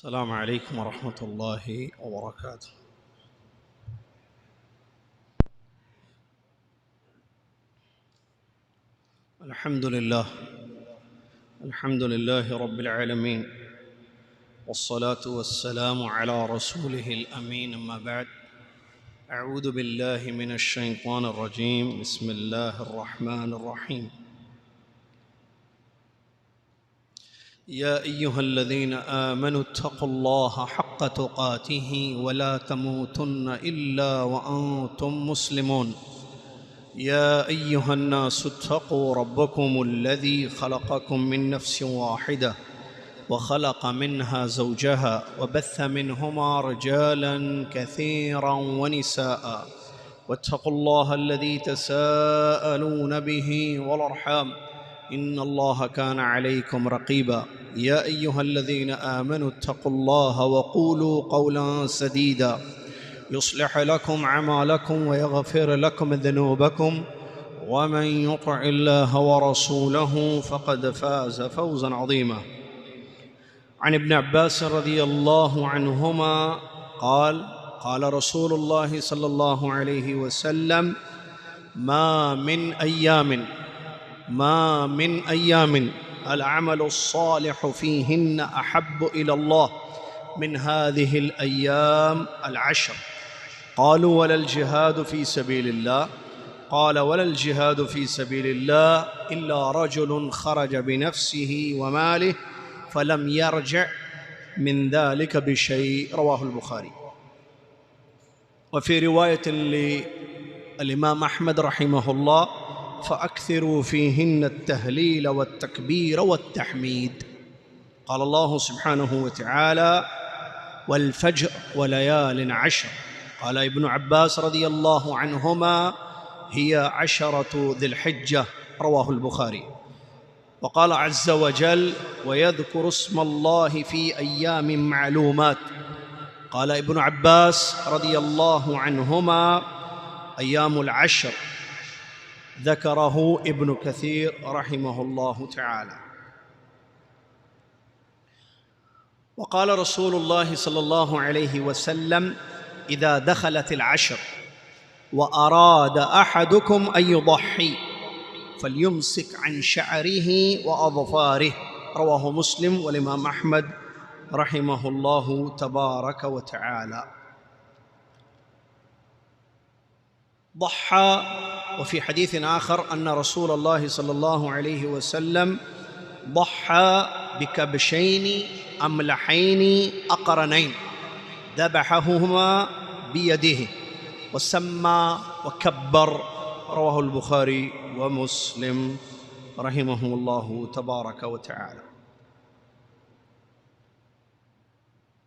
السلام عليكم ورحمة الله وبركاته. الحمد لله رب العالمين، والصلاة والسلام على رسوله الأمين. أما بعد، أعوذ بالله من الشيطان الرجيم. بسم الله الرحمن الرحيم. يا أيها الذين آمنوا اتقوا الله حق تقاته ولا تموتن إلا وأنتم مسلمون. يا أيها الناس اتقوا ربكم الذي خلقكم من نفس واحدة وخلق منها زوجها وبث منهما رجالا كثيرا ونساء، واتقوا الله الذي تساءلون به والأرحام إن الله كان عليكم رقيبا. يا أيها الذين آمنوا اتقوا الله وقولوا قولا سديدا يصلح لكم أعمالكم ويغفر لكم ذنوبكم، ومن يطع الله ورسوله فقد فاز فوزا عظيما. عن ابن عباس رضي الله عنهما قال: قال رسول الله صلى الله عليه وسلم: ما من أيام العمل الصالح فيهن أحب إلى الله من هذه الأيام العشر. قالوا: ولا الجهاد في سبيل الله؟ قال: ولا الجهاد في سبيل الله إلا رجل خرج بنفسه وماله فلم يرجع من ذلك بشيء. رواه البخاري. وفي رواية للإمام أحمد رحمه الله: فأكثروا فيهن التهليل والتكبير والتحميد. قال الله سبحانه وتعالى: والفجر وليال عشر. قال ابن عباس رضي الله عنهما: هي 10 ذي الحجة. رواه البخاري. وقال عز وجل: ويذكر اسم الله في أيام معلومات. قال ابن عباس رضي الله عنهما: أيام العشر. ذكره ابن كثير رحمه الله تعالى. وقال رسول الله صلى الله عليه وسلم: إذا دخلت العشر وأراد أحدكم أن يضحي فليمسك عن شعره وأظفاره. رواه مسلم والإمام أحمد رحمه الله تبارك وتعالى. ضحى. وفي حديث آخر أن رسول الله صلى الله عليه وسلم ضحى بكبشين أملحين أقرنين ذبحهما بيده وسمى وكبر. رواه البخاري ومسلم رحمهم الله تبارك وتعالى.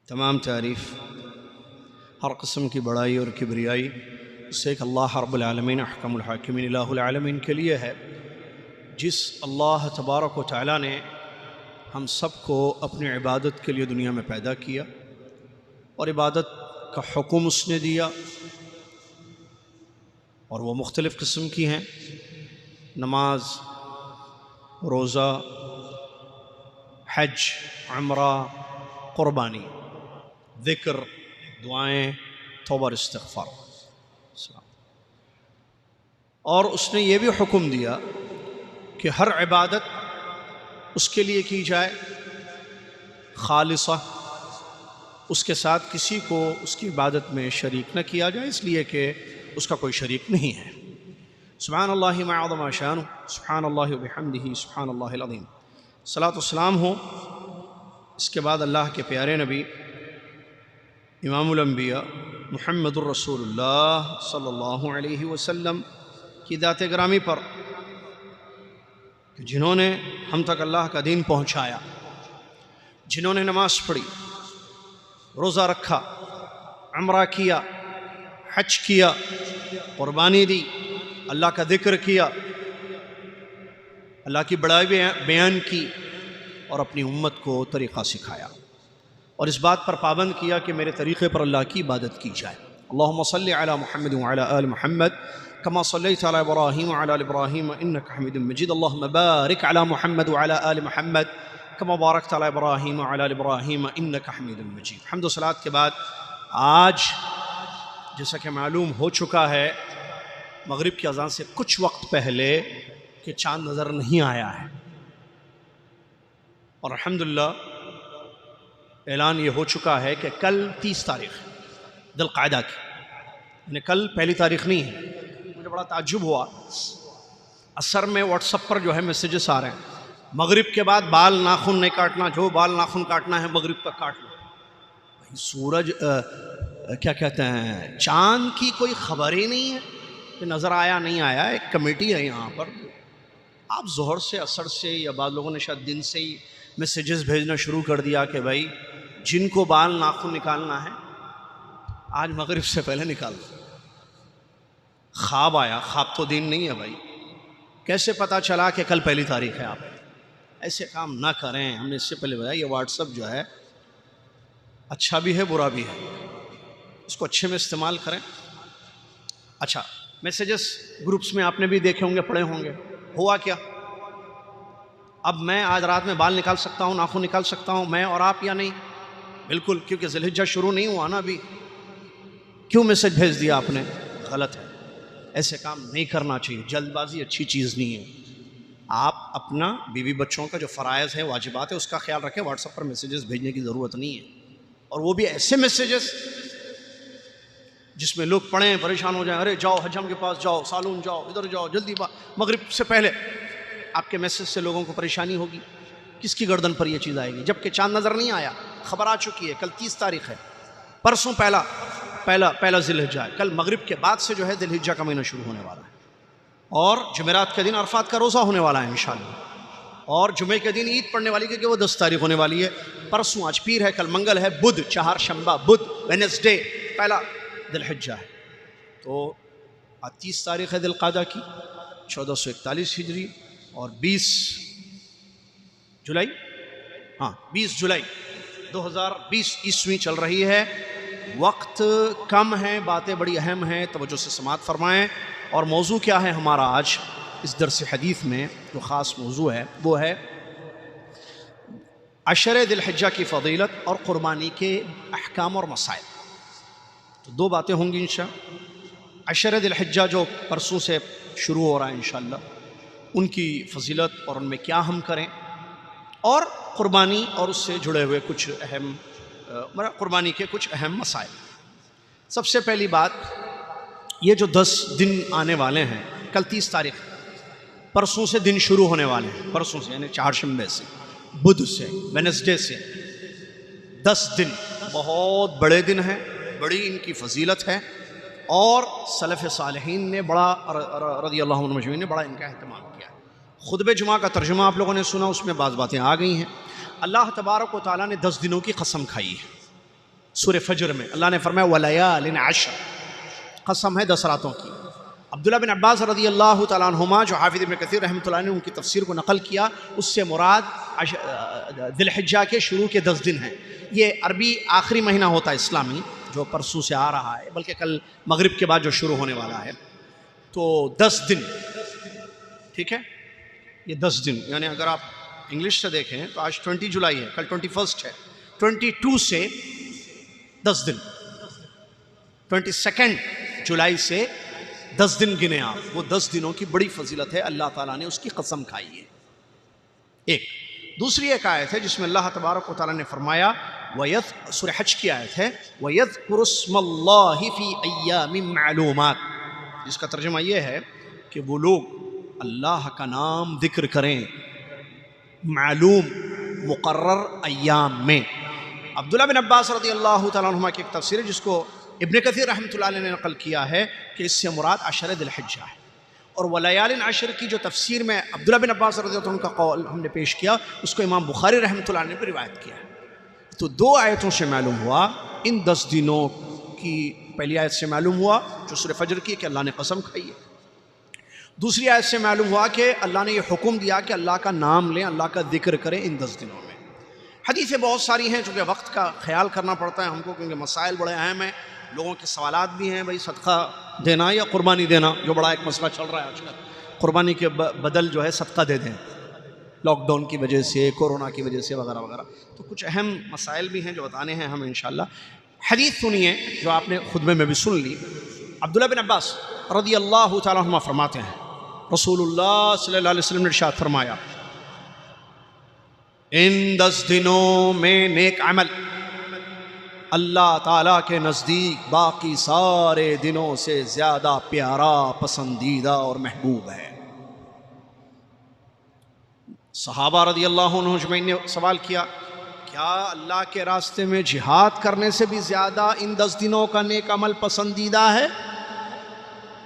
تمام تعریف ہر قسم کی بڑائی اور کبریائی اس ایک اللہ رب العالمین احکم الحاکمین الہ العالمین کے لیے ہے، جس اللہ تبارک و تعالیٰ نے ہم سب کو اپنی عبادت کے لیے دنیا میں پیدا کیا، اور عبادت کا حکم اس نے دیا، اور وہ مختلف قسم کی ہیں: نماز، روزہ، حج، عمرہ، قربانی، ذکر، دعائیں، توبہ اور استغفار. اور اس نے یہ بھی حکم دیا کہ ہر عبادت اس کے لیے کی جائے، خالصہ، اس کے ساتھ کسی کو اس کی عبادت میں شریک نہ کیا جائے، اس لیے کہ اس کا کوئی شریک نہیں ہے. سبحان اللہ ما عظم شانہ، سبحان اللہ وبحمدہ، سبحان اللہ العظیم. صلاۃ والسلام ہو اس کے بعد اللہ کے پیارے نبی امام الانبیاء محمد الرسول اللہ صلی اللہ علیہ وسلم کی ذات گرامی پر، جنہوں نے ہم تک اللہ کا دین پہنچایا، جنہوں نے نماز پڑھی، روزہ رکھا، عمرہ کیا، حج کیا، قربانی دی، اللہ کا ذکر کیا، اللہ کی بڑائی بیان کی، اور اپنی امت کو طریقہ سکھایا، اور اس بات پر پابند کیا کہ میرے طریقے پر اللہ کی عبادت کی جائے. اللہم صلی علی محمد وعلی آل محمد كما صليت على إبراهيم وعلى آل إبراهيم إنك حميد مجيد. اللهم بارك على محمد وعلى آل محمد کما بارکت علی ابراہیم وعلی آل ابراہیم انک حمید مجید۔ حمد و صلوات کے بعد آج جیسا کہ معلوم ہو چکا ہے مغرب کی اذان سے کچھ وقت پہلے کہ چاند نظر نہیں آیا ہے، اور الحمدللہ اعلان یہ ہو چکا ہے کہ کل 30 تاریخ ذی القعدہ کی، یعنی کل پہلی تاریخ نہیں ہے۔ مجھے بڑا تعجب ہوا، عصر میں واٹس ایپ پر جو ہے میسیجز آ رہے ہیں مغرب کے بعد بال ناخن نہیں کاٹنا، جو بال ناخن کاٹنا ہے مغرب تک کاٹ لو۔ سورج کیا کہتے ہیں، چاند کی کوئی خبر ہی نہیں ہے کہ نظر آیا نہیں آیا۔ ایک کمیٹی ہے یہاں پر، آپ ظہر سے عصر سے یا بعض لوگوں نے شاید دن سے ہی میسیجز بھیجنا شروع کر دیا کہ بھائی جن کو بال ناخن نکالنا ہے آج مغرب سے پہلے نکال دو۔ خواب آیا، خواب تو دین نہیں ہے بھائی، کیسے پتا چلا کہ کل پہلی تاریخ ہے؟ آپ ایسے کام نہ کریں۔ ہم نے اس سے پہلے بتایا یہ واٹس ایپ جو ہے اچھا بھی ہے برا بھی ہے، اس کو اچھے میں استعمال کریں۔ اچھا، میسیجز گروپس میں آپ نے بھی دیکھے ہوں گے، پڑھے ہوں گے۔ ہوا کیا؟ اب میں آج رات میں بال نکال سکتا ہوں، ناخن نکال سکتا ہوں میں اور آپ، یا نہیں؟ بالکل، کیونکہ ذی الحجہ شروع نہیں ہوا نا ابھی۔ کیوں میسیج بھیج دیا آپ نے؟ غلط ہے، ایسے کام نہیں کرنا چاہیے۔ جلد بازی اچھی چیز نہیں ہے۔ آپ اپنا بیوی بچوں کا جو فرائض ہے، واجبات ہے، اس کا خیال رکھیں۔ واٹس ایپ پر میسیجز بھیجنے کی ضرورت نہیں ہے، اور وہ بھی ایسے میسیجز جس میں لوگ پڑھیں پریشان ہو جائیں، ارے جاؤ حجم کے پاس جاؤ، سالون جاؤ، ادھر جاؤ، جلدی مغرب سے پہلے۔ آپ کے میسیج سے لوگوں کو پریشانی ہوگی، کس کی گردن پر یہ چیز آئے گی؟ جبکہ چاند نظر نہیں آیا، خبر آ چکی ہے، کل 30 تاریخ ہے، پرسوں پہلا ذی الحجہ ہے، کل مغرب کے بعد سے جو ہے ذی الحجہ کا مہینہ شروع ہونے والا ہے، اور جمعرات کے دن عرفات کا روزہ ہونے والا ہے انشاءاللہ، اور جمعے کے دن عید پڑنے والی، کیونکہ وہ 10 تاریخ ہونے والی ہے۔ پرسوں آج پیر ہے، کل منگل ہے، بدھ، چہار شنبہ، بدھ، وینسڈے پہلا ذی الحجہ ہے۔ تو آج 30 تاریخ ہے ذی القعدہ کی، 1441 ہجری، اور 20 جولائی 2020 عیسوی چل رہی ہے۔ وقت کم ہے، باتیں بڑی اہم ہیں، توجہ سے سماعت فرمائیں۔ اور موضوع کیا ہے ہمارا آج اس درس حدیث میں جو خاص موضوع ہے وہ ہے عشر ذی الحجہ کی فضیلت اور قربانی کے احکام اور مسائل۔ تو دو باتیں ہوں گی انشاءاللہ۔ عشر ذی الحجہ جو پرسوں سے شروع ہو رہا ہے انشاءاللہ، ان کی فضیلت اور ان میں کیا ہم کریں، اور قربانی اور اس سے جڑے ہوئے کچھ اہم قربانی کے کچھ اہم مسائل۔ سب سے پہلی بات، یہ جو 10 دن آنے والے ہیں، کل 30 تاریخ، پرسوں سے دن شروع ہونے والے ہیں، پرسوں سے یعنی چہارشنبے سے، بدھ سے، وینسڈے سے 10 دن بہت بڑے دن ہیں، بڑی ان کی فضیلت ہے، اور سلف صالحین نے بڑا رضی اللہ عنہ مجمعین نے بڑا ان کا اہتمام کیا ہے۔ خطبہ جمعہ کا ترجمہ آپ لوگوں نے سنا، اس میں بعض باتیں آ گئی ہیں۔ اللہ تبارک و تعالیٰ نے 10 دنوں کی قسم کھائی ہے۔ سورہ فجر میں اللہ نے فرمایا وَلَيَالٍ عَشْرٍ، قسم ہے 10 راتوں کی۔ عبداللہ بن عباس رضی اللہ تعالیٰ عنہما، جو حافظ ابن کثیر رحمۃ اللہ نے ان کی تفسیر کو نقل کیا، اس سے مراد ذی الحجہ کے شروع کے 10 دن ہیں۔ یہ عربی آخری مہینہ ہوتا ہے اسلامی، جو پرسوں سے آ رہا ہے، بلکہ کل مغرب کے بعد جو شروع ہونے والا ہے۔ تو 10 دن، ٹھیک ہے، یہ 10 دن، یعنی اگر آپ انگلش سے دیکھیں تو آج 20 جولائی ہے، کل 21 ہے، 22 سے 10 دن، 22 جولائی سے 10 دن گنے آپ، وہ 10 دنوں کی بڑی فضیلت ہے، اللہ تعالیٰ نے اس کی قسم کھائی ہے۔ ایک دوسری ایک آیت ہے جس میں اللہ تبارک و تعالیٰ نے فرمایا سورہ حج کی آیت ہے وَيَذْكُرُ اسْمَ اللَّهِ فِي أَيَّامٍ مَعْلُومَاتٍ، جس کا ترجمہ یہ ہے کہ وہ لوگ اللہ کا نام ذکر کریں معلوم مقرر ایام میں۔ عبداللہ بن عباس رضی اللہ تعالیٰ عنہما کی ایک تفسیر ہے جس کو ابن کثیر رحمۃ اللہ علیہ نے نقل کیا ہے کہ اس سے مراد عشر ذی الحجہ ہے، اور ولیال عشر کی جو تفسیر میں عبداللہ بن عباس رضی اللہ عنہ کا قول ہم نے پیش کیا، اس کو امام بخاری رحمۃ اللہ علیہ نے بھی روایت کیا ہے۔ تو دو آیتوں سے معلوم ہوا، ان 10 دنوں کی پہلی آیت سے معلوم ہوا جو سورہ فجر کی کہ اللہ نے قسم کھائی ہے، دوسری آیت سے معلوم ہوا کہ اللہ نے یہ حکم دیا کہ اللہ کا نام لیں، اللہ کا ذکر کریں ان 10 دنوں میں۔ حدیثیں بہت ساری ہیں، چونکہ وقت کا خیال کرنا پڑتا ہے ہم کو، کیونکہ مسائل بڑے اہم ہیں، لوگوں کے سوالات بھی ہیں، بھائی صدقہ دینا یا قربانی دینا، جو بڑا ایک مسئلہ چل رہا ہے آج کل، قربانی کے بدل جو ہے صدقہ دے دیں، لاک ڈاؤن کی وجہ سے، کورونا کی وجہ سے وغیرہ وغیرہ. تو کچھ اہم مسائل بھی ہیں جو بتانے ہیں ہم انشاءاللہ. حدیث سنیے جو آپ نے خطبے میں بھی سن لی. عبداللہ بن عباس رضی اللہ تعالیٰ عنہما فرماتے ہیں رسول اللہ صلی اللہ علیہ وسلم نے ارشاد فرمایا ان 10 دنوں میں نیک عمل اللہ تعالیٰ کے نزدیک باقی سارے دنوں سے زیادہ پیارا، پسندیدہ اور محبوب ہے. صحابہ رضی اللہ عنہ اجمعین نے سوال کیا کیا اللہ کے راستے میں جہاد کرنے سے بھی زیادہ ان 10 دنوں کا نیک عمل پسندیدہ ہے؟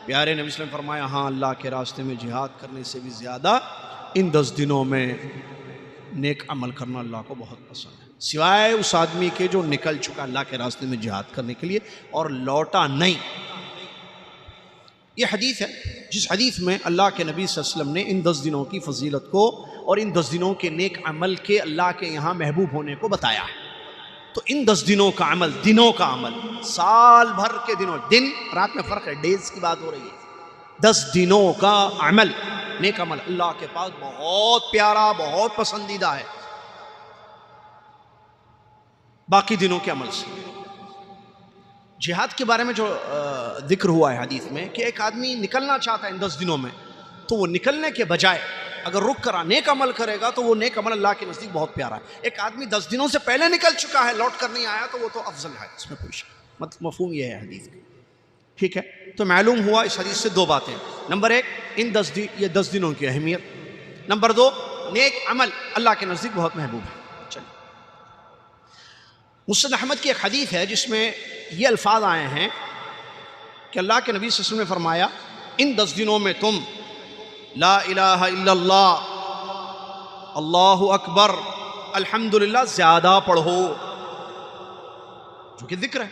پیارے نبی صلی اللہ علیہ وسلم نے فرمایا ہاں، اللہ کے راستے میں جہاد کرنے سے بھی زیادہ ان 10 دنوں میں نیک عمل کرنا اللہ کو بہت پسند ہے، سوائے اس آدمی کے جو نکل چکا اللہ کے راستے میں جہاد کرنے کے لیے اور لوٹا نہیں. یہ حدیث ہے جس حدیث میں اللہ کے نبی صلی اللہ علیہ وسلم نے ان 10 دنوں کی فضیلت کو اور ان 10 دنوں کے نیک عمل کے اللہ کے یہاں محبوب ہونے کو بتایا ہے. تو ان 10 دنوں کا عمل، دنوں کا عمل، سال بھر کے دنوں، دن رات میں فرق ہے، ڈیز کی بات ہو رہی ہے. 10 دنوں کا عمل، نیک عمل اللہ کے پاس بہت پیارا، بہت پسندیدہ ہے باقی دنوں کے عمل سے. جہاد کے بارے میں جو ذکر ہوا ہے حدیث میں کہ ایک آدمی نکلنا چاہتا ہے ان 10 دنوں میں، تو وہ نکلنے کے بجائے اگر رک کر نیک عمل کرے گا تو وہ نیک عمل اللہ کے نزدیک بہت پیارا ہے. ایک آدمی 10 دنوں سے پہلے نکل چکا ہے، لوٹ کر نہیں آیا، تو وہ تو افضل ہے، اس میں کوئی شک. مفہوم یہ ہے حدیث کا. ٹھیک ہے، تو معلوم ہوا اس حدیث سے 2 باتیں. نمبر 1 یہ 10 دنوں کی اہمیت. نمبر 2 نیک عمل اللہ کے نزدیک بہت محبوب ہے. چلیے، مسند احمد کی ایک حدیث ہے جس میں یہ الفاظ آئے ہیں کہ اللہ کے نبی صلی اللہ علیہ وسلم نے فرمایا ان 10 دنوں میں تم لا الہ الا اللہ، اللہ اکبر، الحمدللہ زیادہ پڑھو، جو کہ ذکر ہے.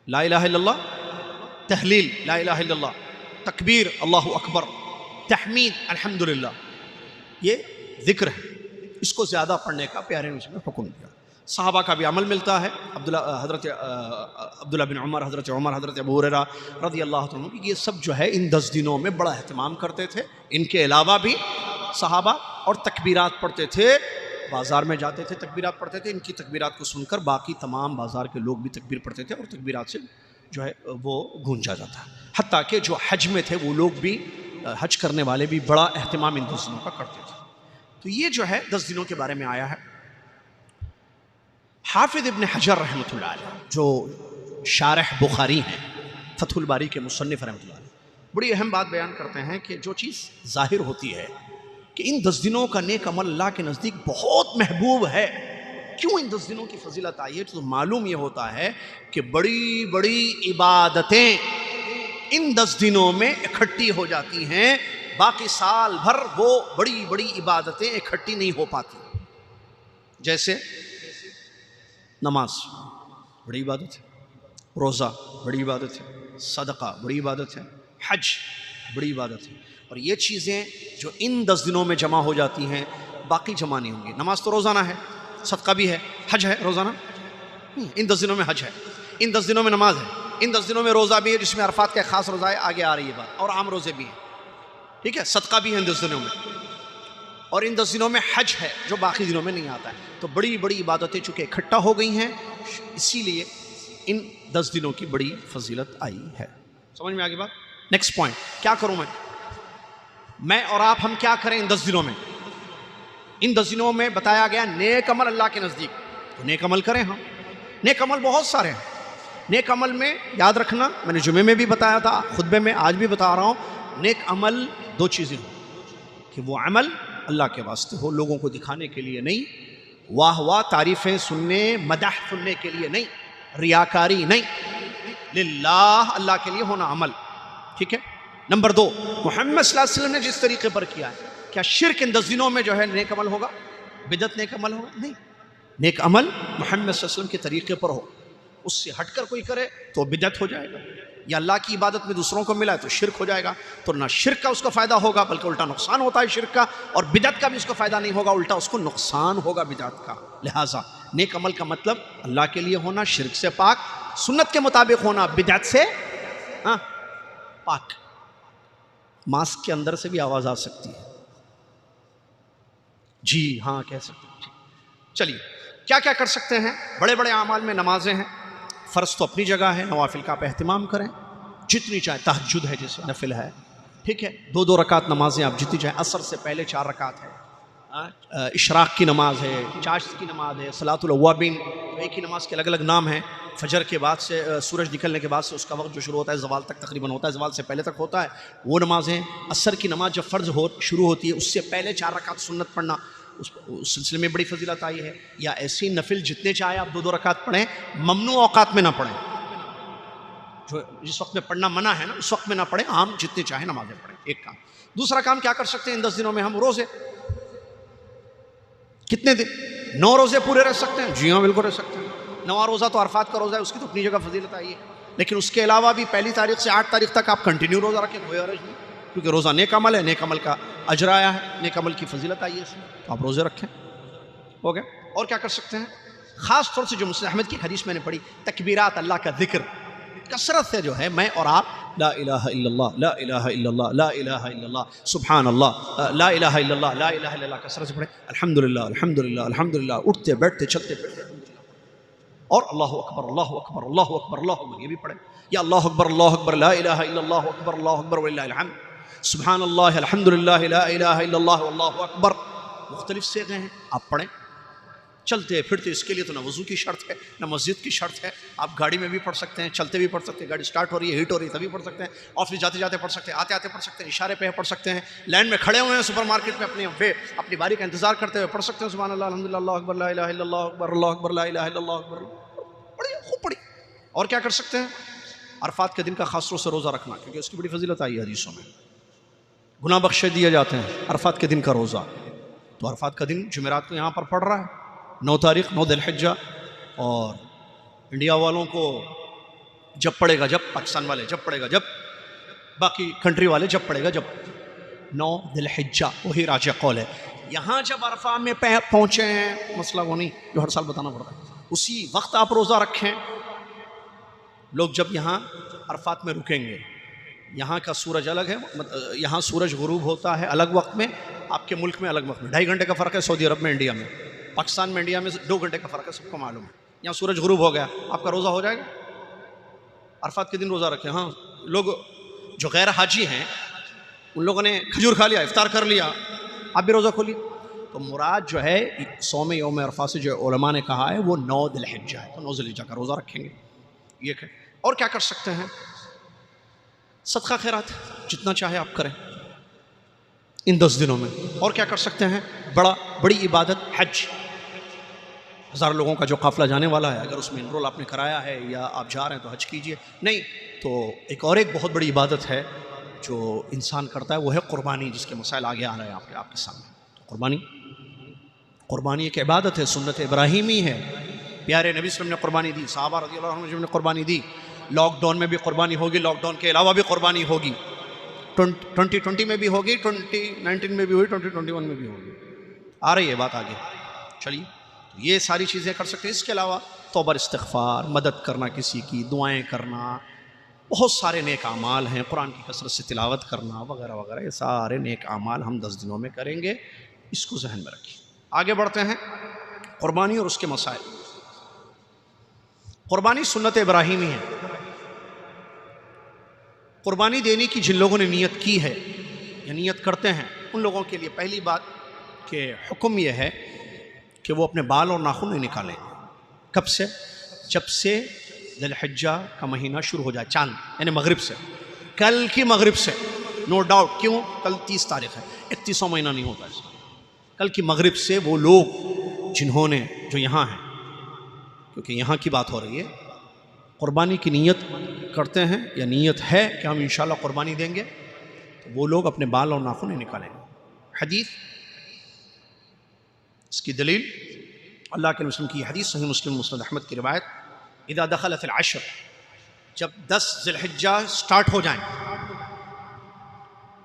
لا الہ الا اللہ، تحلیل لا الہ الا اللہ، تکبیر اللہ اکبر، تحمید الحمدللہ، یہ ذکر ہے. اس کو زیادہ پڑھنے کا پیارے نبی نے حکم دیا. صحابہ کا بھی عمل ملتا ہے. حضرت عبداللہ بن عمر، حضرت ابو ہریرہ رضی اللہ عنہ، یہ سب جو ہے ان 10 دنوں میں بڑا اہتمام کرتے تھے. ان کے علاوہ بھی صحابہ اور تکبیرات پڑھتے تھے، بازار میں جاتے تھے تکبیرات پڑھتے تھے. ان کی تکبیرات کو سن کر باقی تمام بازار کے لوگ بھی تکبیر پڑھتے تھے اور تکبیرات سے جو ہے وہ گونجا جاتا ہے. حتیٰ کہ جو حج میں تھے وہ لوگ بھی، حج کرنے والے بھی بڑا اہتمام ان 10 دنوں کا کرتے تھے. تو یہ جو ہے 10 دنوں کے بارے میں آیا ہے. حافظ ابن حجر رحمۃ اللہ علیہ جو شارح بخاری ہیں، فتح الباری کے مصنف رحمۃ اللہ علیہ، بڑی اہم بات بیان کرتے ہیں کہ جو چیز ظاہر ہوتی ہے کہ ان 10 دنوں کا نیک عمل اللہ کے نزدیک بہت محبوب ہے. کیوں ان 10 دنوں کی فضیلت آئی ہے؟ تو معلوم یہ ہوتا ہے کہ بڑی بڑی عبادتیں ان 10 دنوں میں اکٹھی ہو جاتی ہیں. باقی سال بھر وہ بڑی بڑی عبادتیں اکٹھی نہیں ہو پاتی. جیسے نماز بڑی عبادت ہے، روزہ بڑی عبادت ہے، صدقہ بڑی عبادت ہے، حج بڑی عبادت ہے. اور یہ چیزیں جو ان 10 دنوں میں جمع ہو جاتی ہیں باقی جمع نہیں ہوں گی. نماز تو روزانہ ہے، صدقہ بھی ہے، حج ہے روزانہ، ان 10 دنوں میں حج ہے، ان 10 دنوں میں نماز ہے، ان 10 دنوں میں روزہ بھی ہے جس میں عرفات کا ایک خاص روزہ ہے، آگے آ رہی ہے بات، اور عام روزے بھی ہیں. ٹھیک ہے، صدقہ بھی ہے ان 10 دنوں میں، اور ان 10 دنوں میں حج ہے جو باقی دنوں میں نہیں آتا ہے. تو بڑی بڑی عبادتیں چونکہ اکٹھا ہو گئی ہیں، اسی لیے ان 10 دنوں کی بڑی فضیلت آئی ہے. سمجھ میں آگے بات؟ نیکسٹ پوائنٹ، کیا کروں میں اور آپ، ہم کیا کریں ان 10 دنوں میں؟ ان 10 دنوں میں بتایا گیا نیک عمل اللہ کے نزدیک، تو نیک عمل کریں. ہم نیک عمل بہت سارے ہیں. نیک عمل میں یاد رکھنا، میں نے جمعے میں بھی بتایا تھا، خطبے میں آج بھی بتا رہا ہوں، نیک عمل 2 چیزیں ہوں کہ وہ عمل اللہ کے واسطے ہو، لوگوں کو دکھانے کے لیے نہیں، واہ واہ تعریفیں سننے، مدح سننے کے لیے نہیں، ریاکاری نہیں، للہ اللہ کے لیے ہونا عمل. ٹھیک ہے. نمبر 2، محمد صلی اللہ علیہ وسلم نے جس طریقے پر کیا ہے، کیا شرک ان 10 دنوں میں جو ہے نیک عمل ہوگا؟ بدعت نیک عمل ہوگا؟ نہیں. نیک عمل محمد صلی اللہ علیہ وسلم کے طریقے پر ہو، اس سے ہٹ کر کوئی کرے تو بدعت ہو جائے گا، یا اللہ کی عبادت میں دوسروں کو ملا ہے تو شرک ہو جائے گا. تو نہ شرک کا اس کو فائدہ ہوگا بلکہ الٹا نقصان ہوتا ہے شرک کا، اور بدعت کا بھی اس کو فائدہ نہیں ہوگا، الٹا اس کو نقصان ہوگا بدعت کا. لہٰذا نیک عمل کا مطلب اللہ کے لیے ہونا، شرک سے پاک، سنت کے مطابق ہونا، بدعت سے پاک. ماسک کے اندر سے بھی آواز آ سکتی ہے. جی ہاں کہہ سکتے ہیں. چلیے کیا کیا کر سکتے ہیں؟ بڑے بڑے اعمال میں نمازیں ہیں. فرض تو اپنی جگہ ہے، نوافل کا آپ اہتمام کریں جتنی چاہیں. تہجد ہے جیسے نفل ہے، ٹھیک ہے، 2 رکعت نمازیں آپ جتنی چاہیں. عصر سے پہلے 4 رکعت ہے، اشراق کی نماز ہے، چاشت کی نماز ہے، صلاۃ الاوابین، ایک ہی نماز کے الگ الگ نام ہیں. فجر کے بعد سے سورج نکلنے کے بعد سے اس کا وقت جو شروع ہوتا ہے زوال تک تقریباً ہوتا ہے، زوال سے پہلے تک ہوتا ہے، وہ نمازیں. عصر کی نماز جب فرض شروع ہوتی ہے اس سے پہلے 4 رکعت سنت پڑھنا، اس سلسلے میں بڑی فضیلت آئی ہے. یا ایسی نفل جتنے چاہے آپ 2 رکعت پڑھیں، ممنوع اوقات میں نہ پڑھیں. جو جس وقت میں پڑھنا منع ہے نا اس وقت میں نہ پڑھیں، عام جتنے چاہیں نمازیں پڑھیں. ایک کام. دوسرا کام کیا کر سکتے ہیں ان 10 دنوں میں؟ ہم روزے. کتنے دن؟ 9 روزے پورے رہ سکتے ہیں. جی ہاں بالکل رہ سکتے ہیں. 9واں روزہ تو عرفات کا روزہ ہے، اس کی تو اپنی جگہ فضیلت آئی ہے، لیکن اس کے علاوہ بھی 1 تاریخ سے 8 تاریخ تک آپ کنٹینیو روزہ رکھیں، کوئی حرج نہیں، کیونکہ روزہ نیک عمل ہے، نیک عمل کا اجر آیا ہے، نیک عمل کی فضیلت آئی ہے اس میں، تو آپ روزے رکھیں. ہو گیا. اور کیا کر سکتے ہیں؟ خاص طور سے جو مسلم احمد کی حدیث میں نے پڑھی، تکبیرات، اللہ کا ذکر کثرت سے جو ہے میں اور آپ لا الہ الا اللہ، لا الہ الا اللہ، لا الہ الا اللہ، سبحان اللہ، لا الہ الا اللہ، لا الہ الا اللہ کثرت سے پڑھیں. الحمدللہ الحمدللہ الحمدللہ، اٹھتے بیٹھتے چلتے پھرتے الحمدللہ. اور اللہ اکبر اللہ اکبر اللہ اکبر اللہ اکبر یہ بھی پڑھیں. یا اللہ اکبر لا الہ الا اللہ اکبر اللہ اکبر وللہ الحمد، سبحان اللہ الحمدللہ لا الہ الا اللہ واللہ اکبر. مختلف صیغے ہیں، آپ پڑھیں چلتے پھرتے. اس کے لیے تو نہ وضو کی شرط ہے نہ مسجد کی شرط ہے. آپ گاڑی میں بھی پڑھ سکتے ہیں، چلتے بھی پڑھ سکتے ہیں، گاڑی سٹارٹ ہو رہی ہے، ہیٹ ہو رہی ہے تبھی پڑھ سکتے ہیں، آفس جاتے جاتے پڑھ سکتے ہیں، آتے آتے پڑھ سکتے ہیں، اشارے پہ پڑھ سکتے ہیں، لائن میں کھڑے ہوئے ہیں سپر مارکیٹ میں اپنی باری کا انتظار کرتے ہوئے پڑھ سکتے ہیں. سبحان اللہ الحمدللہ اللہ اکبر لا الہ الا اللہ اکبر اللہ اکبر لا الہ الا اللہ اکبر. پڑھیے خوب پڑھیے. اور کیا کر سکتے ہیں؟ عرفات کے دن کا خاص طور سے روزہ رکھنا، کیونکہ اس کی بڑی فضیلت آئی ہے حدیثوں میں. گناہ بخشے دیے جاتے ہیں عرفات کے دن کا روزہ. تو عرفات کا دن جمعرات کو یہاں پر پڑھ رہا ہے، 9 تاریخ 9 ذی الحجہ. اور انڈیا والوں کو جب پڑے گا جب، پاکستان والے جب پڑے گا جب، باقی کنٹری والے جب پڑے گا جب، 9 ذی الحجہ وہی راجح قول ہے. یہاں جب عرفہ میں پہنچے ہیں، مسئلہ وہ نہیں جو ہر سال بتانا پڑتا ہے، اسی وقت آپ روزہ رکھیں. لوگ جب یہاں عرفات میں رکیں گے، یہاں کا سورج الگ ہے، یہاں سورج غروب ہوتا ہے الگ وقت میں، آپ کے ملک میں الگ وقت میں، 2.5 گھنٹے کا فرق ہے سعودی عرب میں انڈیا میں. پاکستان میں انڈیا میں 2 گھنٹے کا فرق ہے، سب کو معلوم ہے. یہاں سورج غروب ہو گیا، آپ کا روزہ ہو جائے گا. عرفات کے دن روزہ رکھیں. ہاں لوگ جو غیر حاجی ہیں ان لوگوں نے کھجور کھا لیا، افطار کر لیا، آپ بھی روزہ کھولیے. تو مراد جو ہے صوم یوم عرفہ سے جو علماء نے کہا ہے وہ 9 ذی الحجہ ہے، تو 9 ذی الحجہ کا روزہ رکھیں گے. یہ ہے. اور کیا کر سکتے ہیں؟ صدقہ خیرات جتنا چاہے آپ کریں ان 10 دنوں میں. اور کیا کر سکتے ہیں؟ بڑی عبادت حج. 1000 لوگوں کا جو قافلہ جانے والا ہے، اگر اس میں انرول آپ نے کرایا ہے یا آپ جا رہے ہیں تو حج کیجئے. نہیں تو ایک بہت بڑی عبادت ہے جو انسان کرتا ہے، وہ ہے قربانی، جس کے مسائل آگے آ رہے ہیں آپ کے سامنے. تو قربانی ایک عبادت ہے، سنت ابراہیمی ہے. پیارے نبی صلی اللہ علیہ وسلم نے قربانی دی، صحابہ رضی اللہ عنہم نے قربانی دی. لاک ڈاؤن میں بھی قربانی ہوگی، لاک ڈاؤن کے علاوہ بھی قربانی ہوگی. 2020 میں بھی ہوگی، 2019 میں بھی ہوئی، 2021 میں بھی ہوگی. آ رہی ہے بات آگے. چلیے یہ ساری چیزیں کر سکتے ہیں. اس کے علاوہ توبہ استغفار، مدد کرنا کسی کی، دعائیں کرنا، بہت سارے نیک اعمال ہیں، قرآن کی کثرت سے تلاوت کرنا وغیرہ وغیرہ. یہ سارے نیک اعمال ہم 10 دنوں میں کریں گے. اس کو ذہن میں رکھیے. آگے بڑھتے ہیں. قربانی اور اس کے مسائل. قربانی سنت ابراہیمی ہے. قربانی دینے کی جن لوگوں نے نیت کی ہے یا نیت کرتے ہیں ان لوگوں کے لیے پہلی بات کہ حکم یہ ہے کہ وہ اپنے بال اور ناخن نہیں نکالیں. کب سے؟ جب سے ذی الحجہ کا مہینہ شروع ہو جائے، چاند یعنی مغرب سے، کل کی مغرب سے. No doubt. کیوں؟ کل 30 تاریخ ہے، 31واں مہینہ نہیں ہوتا اس. کل کی مغرب سے وہ لوگ جنہوں نے جو یہاں ہیں، کیونکہ یہاں کی بات ہو رہی ہے، قربانی کی نیت کرتے ہیں یا نیت ہے کہ ہم انشاءاللہ قربانی دیں گے، تو وہ لوگ اپنے بال اور ناخن نہیں نکالیں گے. حدیث اس کی دلیل اللہ کے مسلم کی حدیث، صحیح مسلم مسند احمد کی روایت. اذا دخلت العشر، جب 10 ذی الحجہ سٹارٹ ہو جائیں،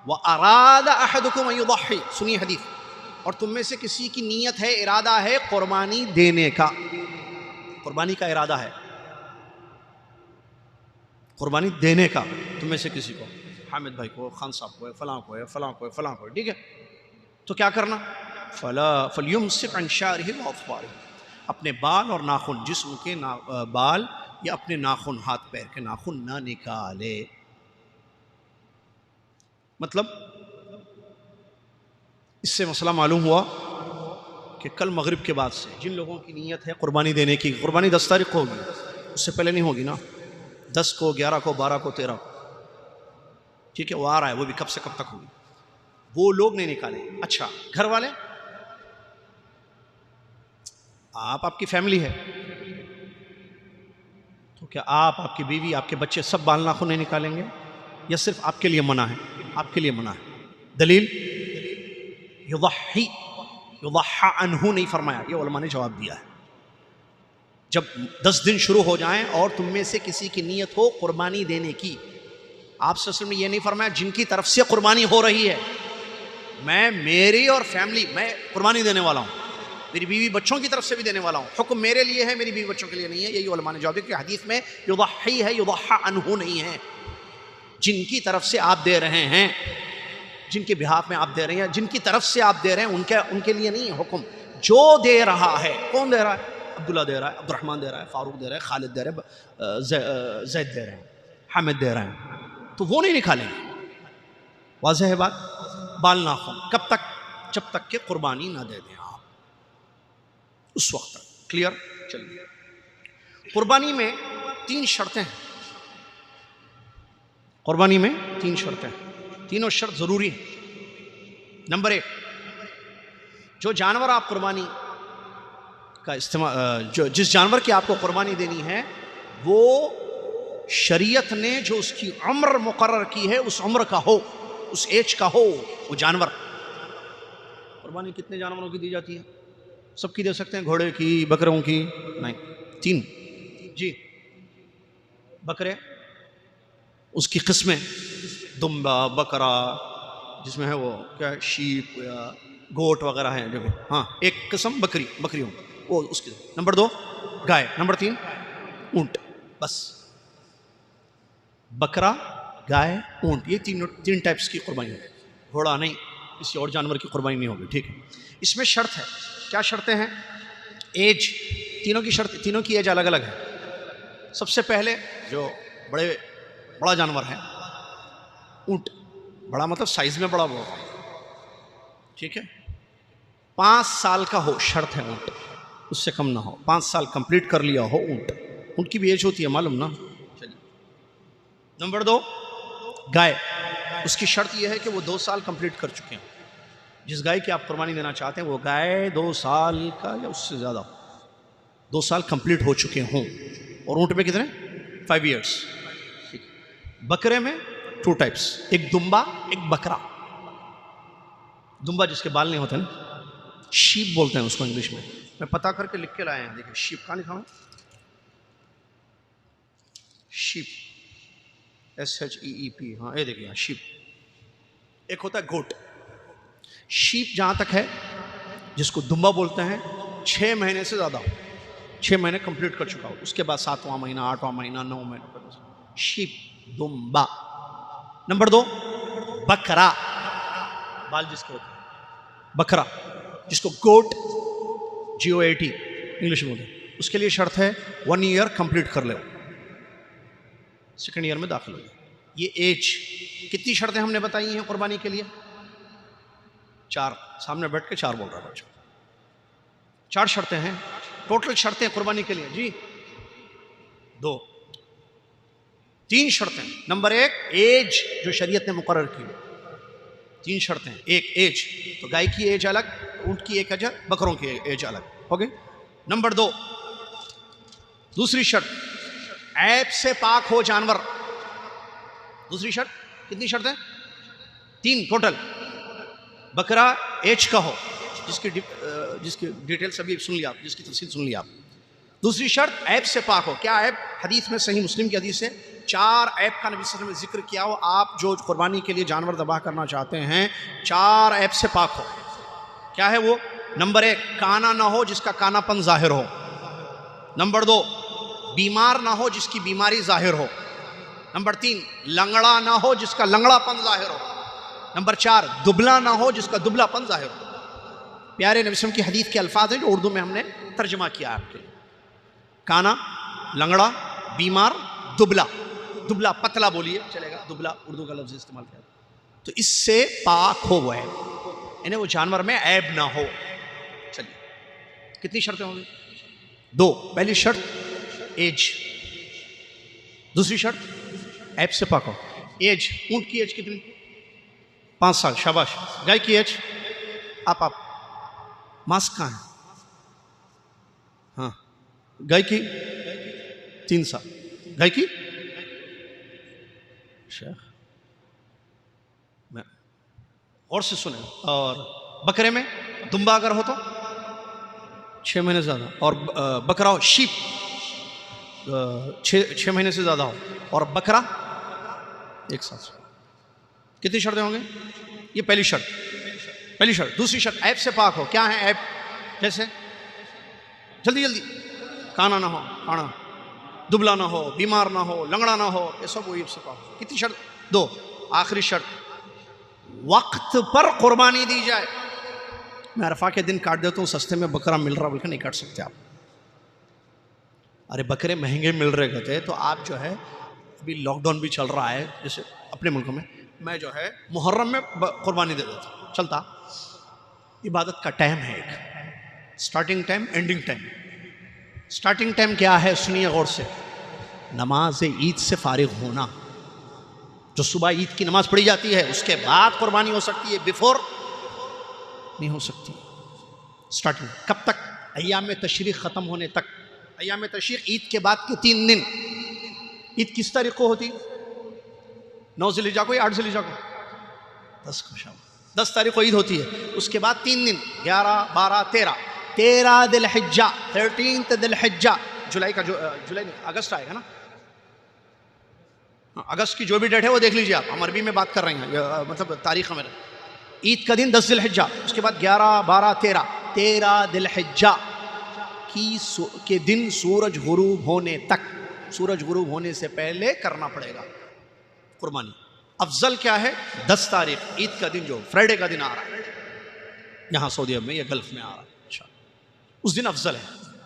واراد احدکم ان یضحی، سنی حدیث، اور تم میں سے کسی کی نیت ہے، ارادہ ہے قربانی دینے کا، قربانی کا ارادہ ہے، قربانی دینے کا تم میں سے کسی کو، حامد بھائی کو، خان صاحب کو، فلاں کو ہے، فلاں کو ہے، فلاں کو ہے، ٹھیک ہے. تو کیا کرنا؟ فلیمسک عن شعرہ واظفارہ، اپنے بال اور ناخن، جسم کے بال یا اپنے ناخن، ہاتھ پیر کے ناخن نہ نکالے۔ مطلب اس سے مسئلہ معلوم ہوا کہ کل مغرب کے بعد سے جن لوگوں کی نیت ہے قربانی دینے کی، قربانی 10 تاریخ کو ہوگی، اس سے پہلے نہیں ہوگی نا، 10 کو، 11 کو، 12 کو، 13 کو، ٹھیک ہے، وہ آ رہا ہے، وہ بھی کب سے کب تک ہوگی، وہ لوگ نہیں نکالیں۔ اچھا، گھر والے، آپ کی فیملی ہے تو کیا آپ کی بیوی، آپ کے بچے سب بال ناخن نہیں نکالیں گے، یا صرف آپ کے لیے منع ہے؟ آپ کے لیے منع ہے۔ دلیل، یضحی عنہ نہیں فرمایا، یہ علماء نے جواب دیا ہے۔ جب 10 دن شروع ہو جائیں اور تم میں سے کسی کی نیت ہو قربانی دینے کی، آپ صلی اللہ علیہ وسلم نے یہ نہیں فرمایا جن کی طرف سے قربانی ہو رہی ہے، میری اور فیملی، میں قربانی دینے والا ہوں، میری بیوی بچوں کی طرف سے بھی دینے والا ہوں، حکم میرے لیے ہے، میری بیوی بچوں کے لیے نہیں ہے۔ یہی علماء نے جواب دیا کہ حدیث میں یضحی ہے، یضحی عنہ نہیں ہے، جن کی طرف سے آپ دے رہے ہیں، جن کے بہاف میں آپ دے رہے ہیں، جن کی طرف سے آپ دے رہے ہیں، ان کے لیے نہیں ہے حکم۔ جو دے رہا ہے، کون دے رہا ہے؟ عبداللہ دے رہا ہے، عبد الرحمن دے رہا ہے، فاروق دے رہا ہے، خالد دے رہا ہے، زید دے رہے ہیں، حامد دے رہے ہیں، تو وہ نہیں نکالیں گے۔ واضح ہے بات؟ بال ناخن کب تک؟ جب تک کہ قربانی نہ دے دیں آپ، اس وقت تک۔ کلیئر؟ چلیے، قربانی میں 3 شرطیں ہیں، قربانی میں 3 شرطیں ہیں، تینوں شرط ضروری ہیں۔ نمبر 1، جو جانور آپ قربانی کا استعمال، جس جانور کی آپ کو قربانی دینی ہے، وہ شریعت نے جو اس کی عمر مقرر کی ہے، اس عمر کا ہو، اس ایج کا ہو وہ جانور۔ قربانی کتنے جانوروں کی دی جاتی ہے؟ سب کی دے سکتے ہیں، گھوڑے کی، بکروں کی؟ نہیں، 3 جی، بکرے، اس کی قسمیں، دمبا، بکرا، جس میں ہے وہ کیا، شیپ یا گوٹ وغیرہ ہیں جو بھی، ہاں، ایک قسم بکریوں، وہ اس کی۔ نمبر 2 گائے، نمبر 3 اونٹ، بس۔ بکرا، گائے، اونٹ، یہ 3 ٹائپس کی قربانی ہے، گھوڑا نہیں، کسی اور جانور کی قربانی نہیں ہوگی، ٹھیک ہے۔ اس میں شرط ہے، کیا شرطیں ہیں؟ ایج، تینوں کی شرط، تینوں کی ایج الگ الگ ہے۔ سب سے پہلے جو بڑا جانور ہے اونٹ، بڑا مطلب سائز میں بڑا ہوگا، ٹھیک ہے، 5 سال کا ہو، شرط ہے اونٹ، اس سے کم نہ ہو، 5 سال کمپلیٹ کر لیا ہو اونٹ کی بھی ایج ہوتی ہے، معلوم نا؟ چلیے، نمبر 2 گائے، اس کی شرط یہ ہے کہ وہ 2 سال کمپلیٹ کر چکے ہیں، جس گائے کی آپ قربانی دینا چاہتے ہیں وہ گائے 2 سال کا یا اس سے زیادہ 2 سال کمپلیٹ ہو چکے ہوں، اور اونٹ میں کتنے؟ 5 ایئرس۔ بکرے میں 2 ٹائپس، ایک دمبا، ایک بکرا۔ دمبا جس کے بال نہیں ہوتے نا، شیپ بولتے ہیں اس کو انگلش میں پتا کر کے لکھ کے لائے ہیں، دیکھیں شیپ کہاں لکھا ہوا ہے؟ شیپ، SHEEP، ہاں یہ دیکھیں شیپ۔ ایک ہوتا ہے گوٹ۔ شیپ جہاں تک ہے، جس کو دمبا بولتے ہیں، 6 مہینے سے زیادہ ہو، 6 مہینے کمپلیٹ کر چکا ہو، اس کے بعد 7واں مہینہ، 8واں مہینہ، 9 مہینہ، شیپ، دمبا۔ نمبر 2 بکرا، بال جس کے ہوتے ہیں، بکرا، جس کو گوٹ، GOAT انگلش میں بولتے ہیں، اس کے لیے شرط ہے 1 ایئر کمپلیٹ کر لے، 2nd ایئر میں داخل ہو جائے۔ یہ ایج، کتنی شرطیں ہم نے بتائی ہیں قربانی کے لیے؟ 4، سامنے بیٹھ کے 4 بول رہا ہے بچہ، 4 شرطیں ہیں ٹوٹل شرطیں قربانی کے لیے جی، 2، 3 شرطیں۔ نمبر 1 ایج، جو شریعت نے مقرر کی، 3 شرطیں، 1 ایج، تو گائے کی ایج الگ، اونٹ کی ایک ایج، بکروں کی ایج الگ، ہو گئی۔ نمبر 2 دوسری شرط، عیب سے پاک ہو جانور، دوسری شرط، کتنی شرطیں؟ 3 ٹوٹل۔ بکرا ایج کا ہو، جس کی ڈیٹیلز ابھی سن لی آپ، جس کی تفصیل سن لی آپ۔ دوسری شرط عیب سے پاک ہو، کیا عیب؟ حدیث میں، صحیح مسلم کی حدیث ہے، 4 عیب کا نبی صلی اللہ علیہ وسلم نے ذکر کیا ہو، آپ جو قربانی کے لیے جانور ذبح کرنا چاہتے ہیں 4 عیب سے پاک ہو۔ کیا ہے وہ؟ نمبر 1 کانا نہ ہو جس کا کانا پن ظاہر ہو، نمبر 2 بیمار نہ ہو جس کی بیماری ظاہر ہو، نمبر 3 لنگڑا نہ ہو جس کا لنگڑا پن ظاہر ہو، نمبر 4 دبلا نہ ہو جس کا دبلا پن ظاہر ہو۔ پیارے نبی صلی اللہ علیہ وسلم کی حدیث کے الفاظ ہیں جو اردو میں ہم نے ترجمہ کیا آپ کے لیے. کانا لنگڑا بیمار دبلا. دبلا پتلا بولیے چلے گا, دبلا اردو کا لفظ استعمال کیا, تو اس سے پاک ہو وہ عیب, یعنی وہ جانور میں عیب نہ ہو. چلیے کتنی شرطیں ہوں گی؟ 2. پہلی شرط ایج, دوسری شرط عیب سے پاک ہو. ایج, اونٹ کی ایج کتنی؟ 5 سال. شاباش. گائے کی ایج؟ آپ ماسک کہاں ہے؟ ہاں گائے کی 3 سال. گائے کی شیخ میں اور سے سنیں. اور بکرے میں دمبا اگر ہو تو 6 مہینے سے زیادہ, اور بکرا ہو شیپ 6 مہینے سے زیادہ ہو, اور بکرا 1 سال سے. کتنی شرطیں ہوں گے؟ یہ پہلی شرط. پہلی شرط. دوسری شرط عیب سے پاک ہو. کیا ہے عیب؟ جیسے جلدی جلدی, کانا نہ ہو, کانا دبلا نہ ہو, بیمار نہ ہو, لنگڑا نہ ہو, یہ سب وہ عیب سے پاک ہو. کتنی شرط؟ 2. آخری شرط وقت پر قربانی دی جائے. میں عرفہ کے دن کاٹ دیتا ہوں, سستے میں بکرا مل رہا بلکہ نہیں کاٹ سکتے آپ. ارے بکرے مہنگے مل رہے کہتے, تو آپ جو ہے ابھی لاک ڈاؤن بھی چل رہا ہے جیسے اپنے ملکوں میں جو ہے محرم میں قربانی دے دیتا ہوں. چلتا. عبادت کا ٹائم ہے ایک, starting time, ending time. Starting time کیا ہے سنیے غور سے, نماز عید سے فارغ ہونا. جو صبح عید کی نماز پڑھی جاتی ہے اس کے بعد قربانی ہو سکتی ہے, بیفور نہیں ہو سکتی. سٹارٹنگ کب تک؟ ایام تشریق ختم ہونے تک. ایام تشریق عید کے بعد کے 3 دن. عید کس تاریخ کو ہوتی؟ 9 ذی الحجہ کو یا 8 ذی الحجہ کو؟ 10 کو. 10 تاریخ کو عید ہوتی ہے. اس کے بعد 3 دن 11 12 13 ذی الحجہ, 13 ذی الحجہ. جولائی کا جولائی نہیں, اگست آئے گا نا. اگست کی جو بھی ڈیٹ ہے وہ دیکھ لیجیے آپ, ہم عربی میں بات کر رہے ہیں, مطلب تاریخ ہمیں. عید کا دن 10 ذی الحجہ, اس کے بعد 11 12 13 ذی الحجہ کے دن سورج غروب ہونے تک, سورج غروب ہونے سے پہلے کرنا پڑے گا قربانی. افضل کیا ہے؟ 10 تاریخ عید کا دن جو فرائیڈے کا دن آ رہا ہے یہاں سعودی عرب میں یا گلف میں آ رہا ہے, اچھا اس دن افضل ہے.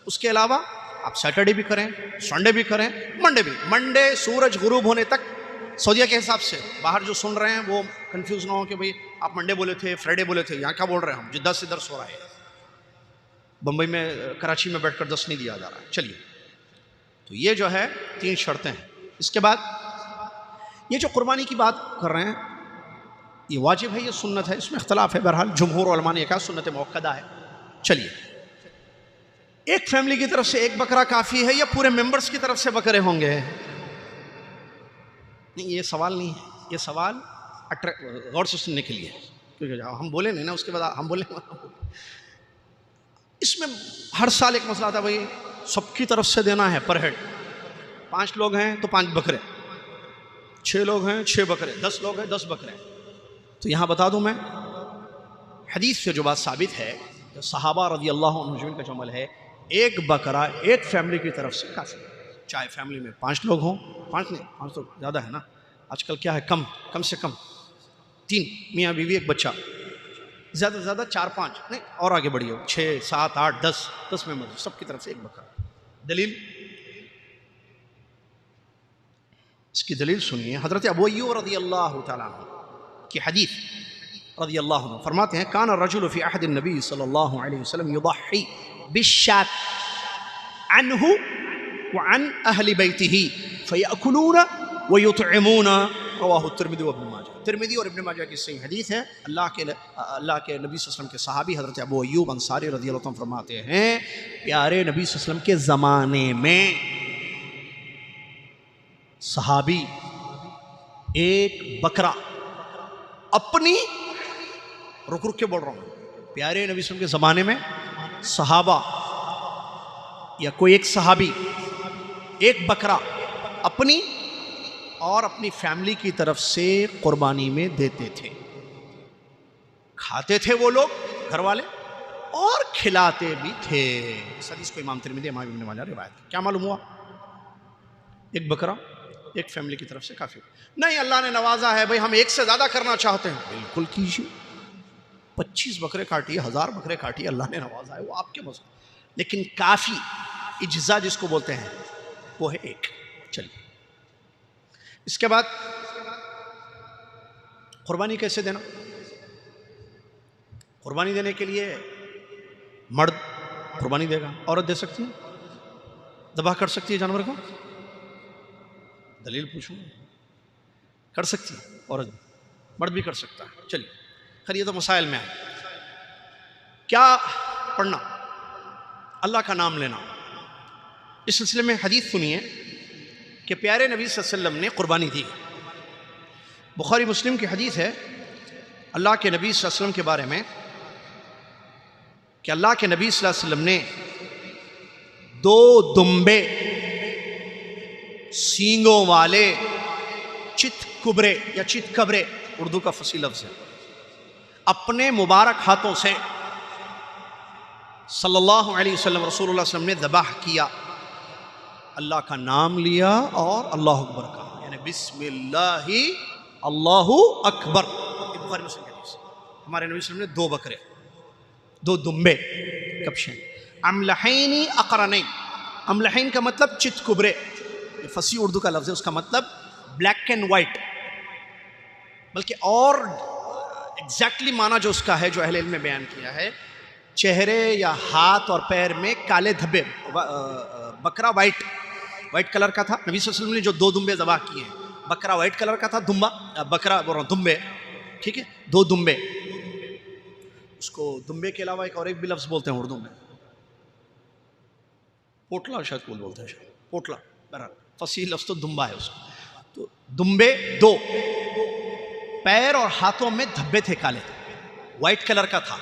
اس کے علاوہ آپ سیٹرڈے بھی کریں, سنڈے بھی کریں, منڈے بھی. منڈے سورج غروب ہونے تک سعودیہ کے حساب سے. باہر جو سن رہے ہیں وہ کنفیوز نہ ہو کہ بھئی آپ منڈے بولے تھے, فرائیڈے بولے تھے. یہاں کیا بول رہے ہیں ہم؟ جدہ سے درس ہو رہا ہے, بمبئی میں کراچی میں بیٹھ کر درس نہیں دیا جا رہا ہے. چلیے, تو یہ جو ہے 3 شرطیں ہیں. اس کے بعد یہ جو قربانی کی بات کر رہے ہیں یہ واجب ہے, یہ سنت ہے, اس میں اختلاف ہے. بہرحال جمہور علماء نے کہا سنت موقدہ ہے. چلیے, ایک فیملی کی طرف سے ایک بکرا کافی ہے یا پورے ممبرز کی طرف سے بکرے ہوں گے؟ نہیں, یہ سوال نہیں ہے. یہ سوال غور سے سننے کے لیے, کیونکہ ہم بولے نہیں نا اس کے بعد ہم بولیں. اس میں ہر سال ایک مسئلہ تھا, بھائی سب کی طرف سے دینا ہے پر ہیڈ. 5 لوگ ہیں تو 5 بکرے, 6 لوگ ہیں 6 بکرے, 10 لوگ ہیں 10 بکرے. تو یہاں بتا دوں میں, حدیث سے جو بات ثابت ہے, صحابہ رضی اللہ عنہم کا جو عمل ہے, ایک بکرا ایک فیملی کی طرف سے کافی. چاہے فیملی میں 5 لوگ ہوں, 5 نہیں, 5 تو زیادہ ہے نا, آج کل کیا ہے, کم سے کم 3 میاں بیوی ایک بچہ, زیادہ سے زیادہ 4 5 نہیں, اور آگے بڑھی ہو 6 7 8 10 ممبر, سب کی طرف سے ایک بکرا. دلیل, اس کی دلیل سنیے. حضرت ابو ایوب رضی اللہ تعالیٰ عنہ کی حدیث رضی اللہ عنہ فرماتے ہیں, کان الرجل فی عہد النبی صلی اللہ علیہ وسلم یضحی بالشاة عنہ وعن اہل بیتہ فیأکلون ویطعمون. رواہ الترمذی وابن ماجہ. ترمذی اور ابن ماجہ کی صحیح حدیث ہے. اللہ کے نبی صلی اللہ علیہ وسلم کے صحابی حضرت ابو ایوب انصاری رضی اللہ عنہ فرماتے ہیں, پیارے نبی صلی اللہ علیہ وسلم کے زمانے میں صحابی ایک بکرا اپنی, رک کے بول رہا ہوں, پیارے نبی صلی اللہ علیہ وسلم کے زمانے میں صحابہ یا کوئی ایک صحابی ایک بکرا اپنی اور اپنی فیملی کی طرف سے قربانی میں دیتے تھے. کھاتے تھے وہ لوگ گھر والے اور کھلاتے بھی تھے. اس حدیث کو امام ترمذی امام ابن ماجہ روایت. کیا معلوم ہوا؟ ایک بکرا ایک فیملی کی طرف سے کافی. نہیں, اللہ نے نوازا ہے بھئی ہم ایک سے زیادہ کرنا چاہتے ہیں, بالکل کیجیے. 25 بکرے کاٹیے، 1000 بکرے کاٹیے، اللہ نے نوازا ہے، وہ آپ کے مذہب، لیکن کافی اجزا جس کو بولتے ہیں وہ ہے ایک۔ چلیے اس کے بعد قربانی کیسے دینا؟ قربانی دینے کے لیے مرد قربانی دے گا، عورت دے سکتی ہے، ذبح کر سکتی ہے جانور کو؟ دلیل پوچھوں، کر سکتی ہے عورت، مرد بھی کر سکتا ہے۔ چلیے خیر یہ تو مسائل میں ہے۔ کیا پڑھنا؟ اللہ کا نام لینا۔ اس سلسلے میں حدیث سنیے کہ پیارے نبی صلی اللہ علیہ وسلم نے قربانی دی۔ بخاری مسلم کی حدیث ہے اللہ کے نبی صلی اللہ علیہ وسلم کے بارے میں کہ اللہ کے نبی صلی اللہ علیہ وسلم نے 2 دمبے سینگوں والے چت کبرے یا چت کبرے، اردو کا فصیح لفظ ہے، اپنے مبارک ہاتھوں سے صلی اللہ علیہ وسلم رسول اللہ صلی اللہ علیہ وسلم نے ذبح کیا، اللہ کا نام لیا اور اللہ اکبر کہا، یعنی بسم اللہ اللہ اکبر۔ بخاری مسلم کی حدیث، ہمارے نبی صلی اللہ علیہ وسلم نے 2 بکرے، 2 دمبے کبشیں، املحین اقرنین، املحین کا مطلب چت کبرے، یہ فصیح اردو کا لفظ ہے، اس کا مطلب بلیک اینڈ وائٹ، بلکہ اور ایگزیکٹلی معنی جو اس کا ہے جو اہل علم نے بیان کیا ہے، چہرے یا ہاتھ اور پیر میں کالے دھبے، بکرا وائٹ کلر کا تھا۔ نبی صلی اللہ علیہ وسلم نے جو 2 دمبے ذبح کیے ہیں، بکرا وائٹ کلر کا تھا، بکرا دمبے، ٹھیک ہے، 2 دمبے، اس کو دمبے کے علاوہ ایک اور ایک بھی لفظ بولتے ہیں اردو میں، پوٹلا شاید کول بولتے ہیں، شاید پوٹلا، بہرحال فصیح لفظ تو دمبا ہے اس کو۔ تو دمبے 2، پیر اور ہاتھوں میں دھبے تھے کالے، وائٹ کلر کا تھا،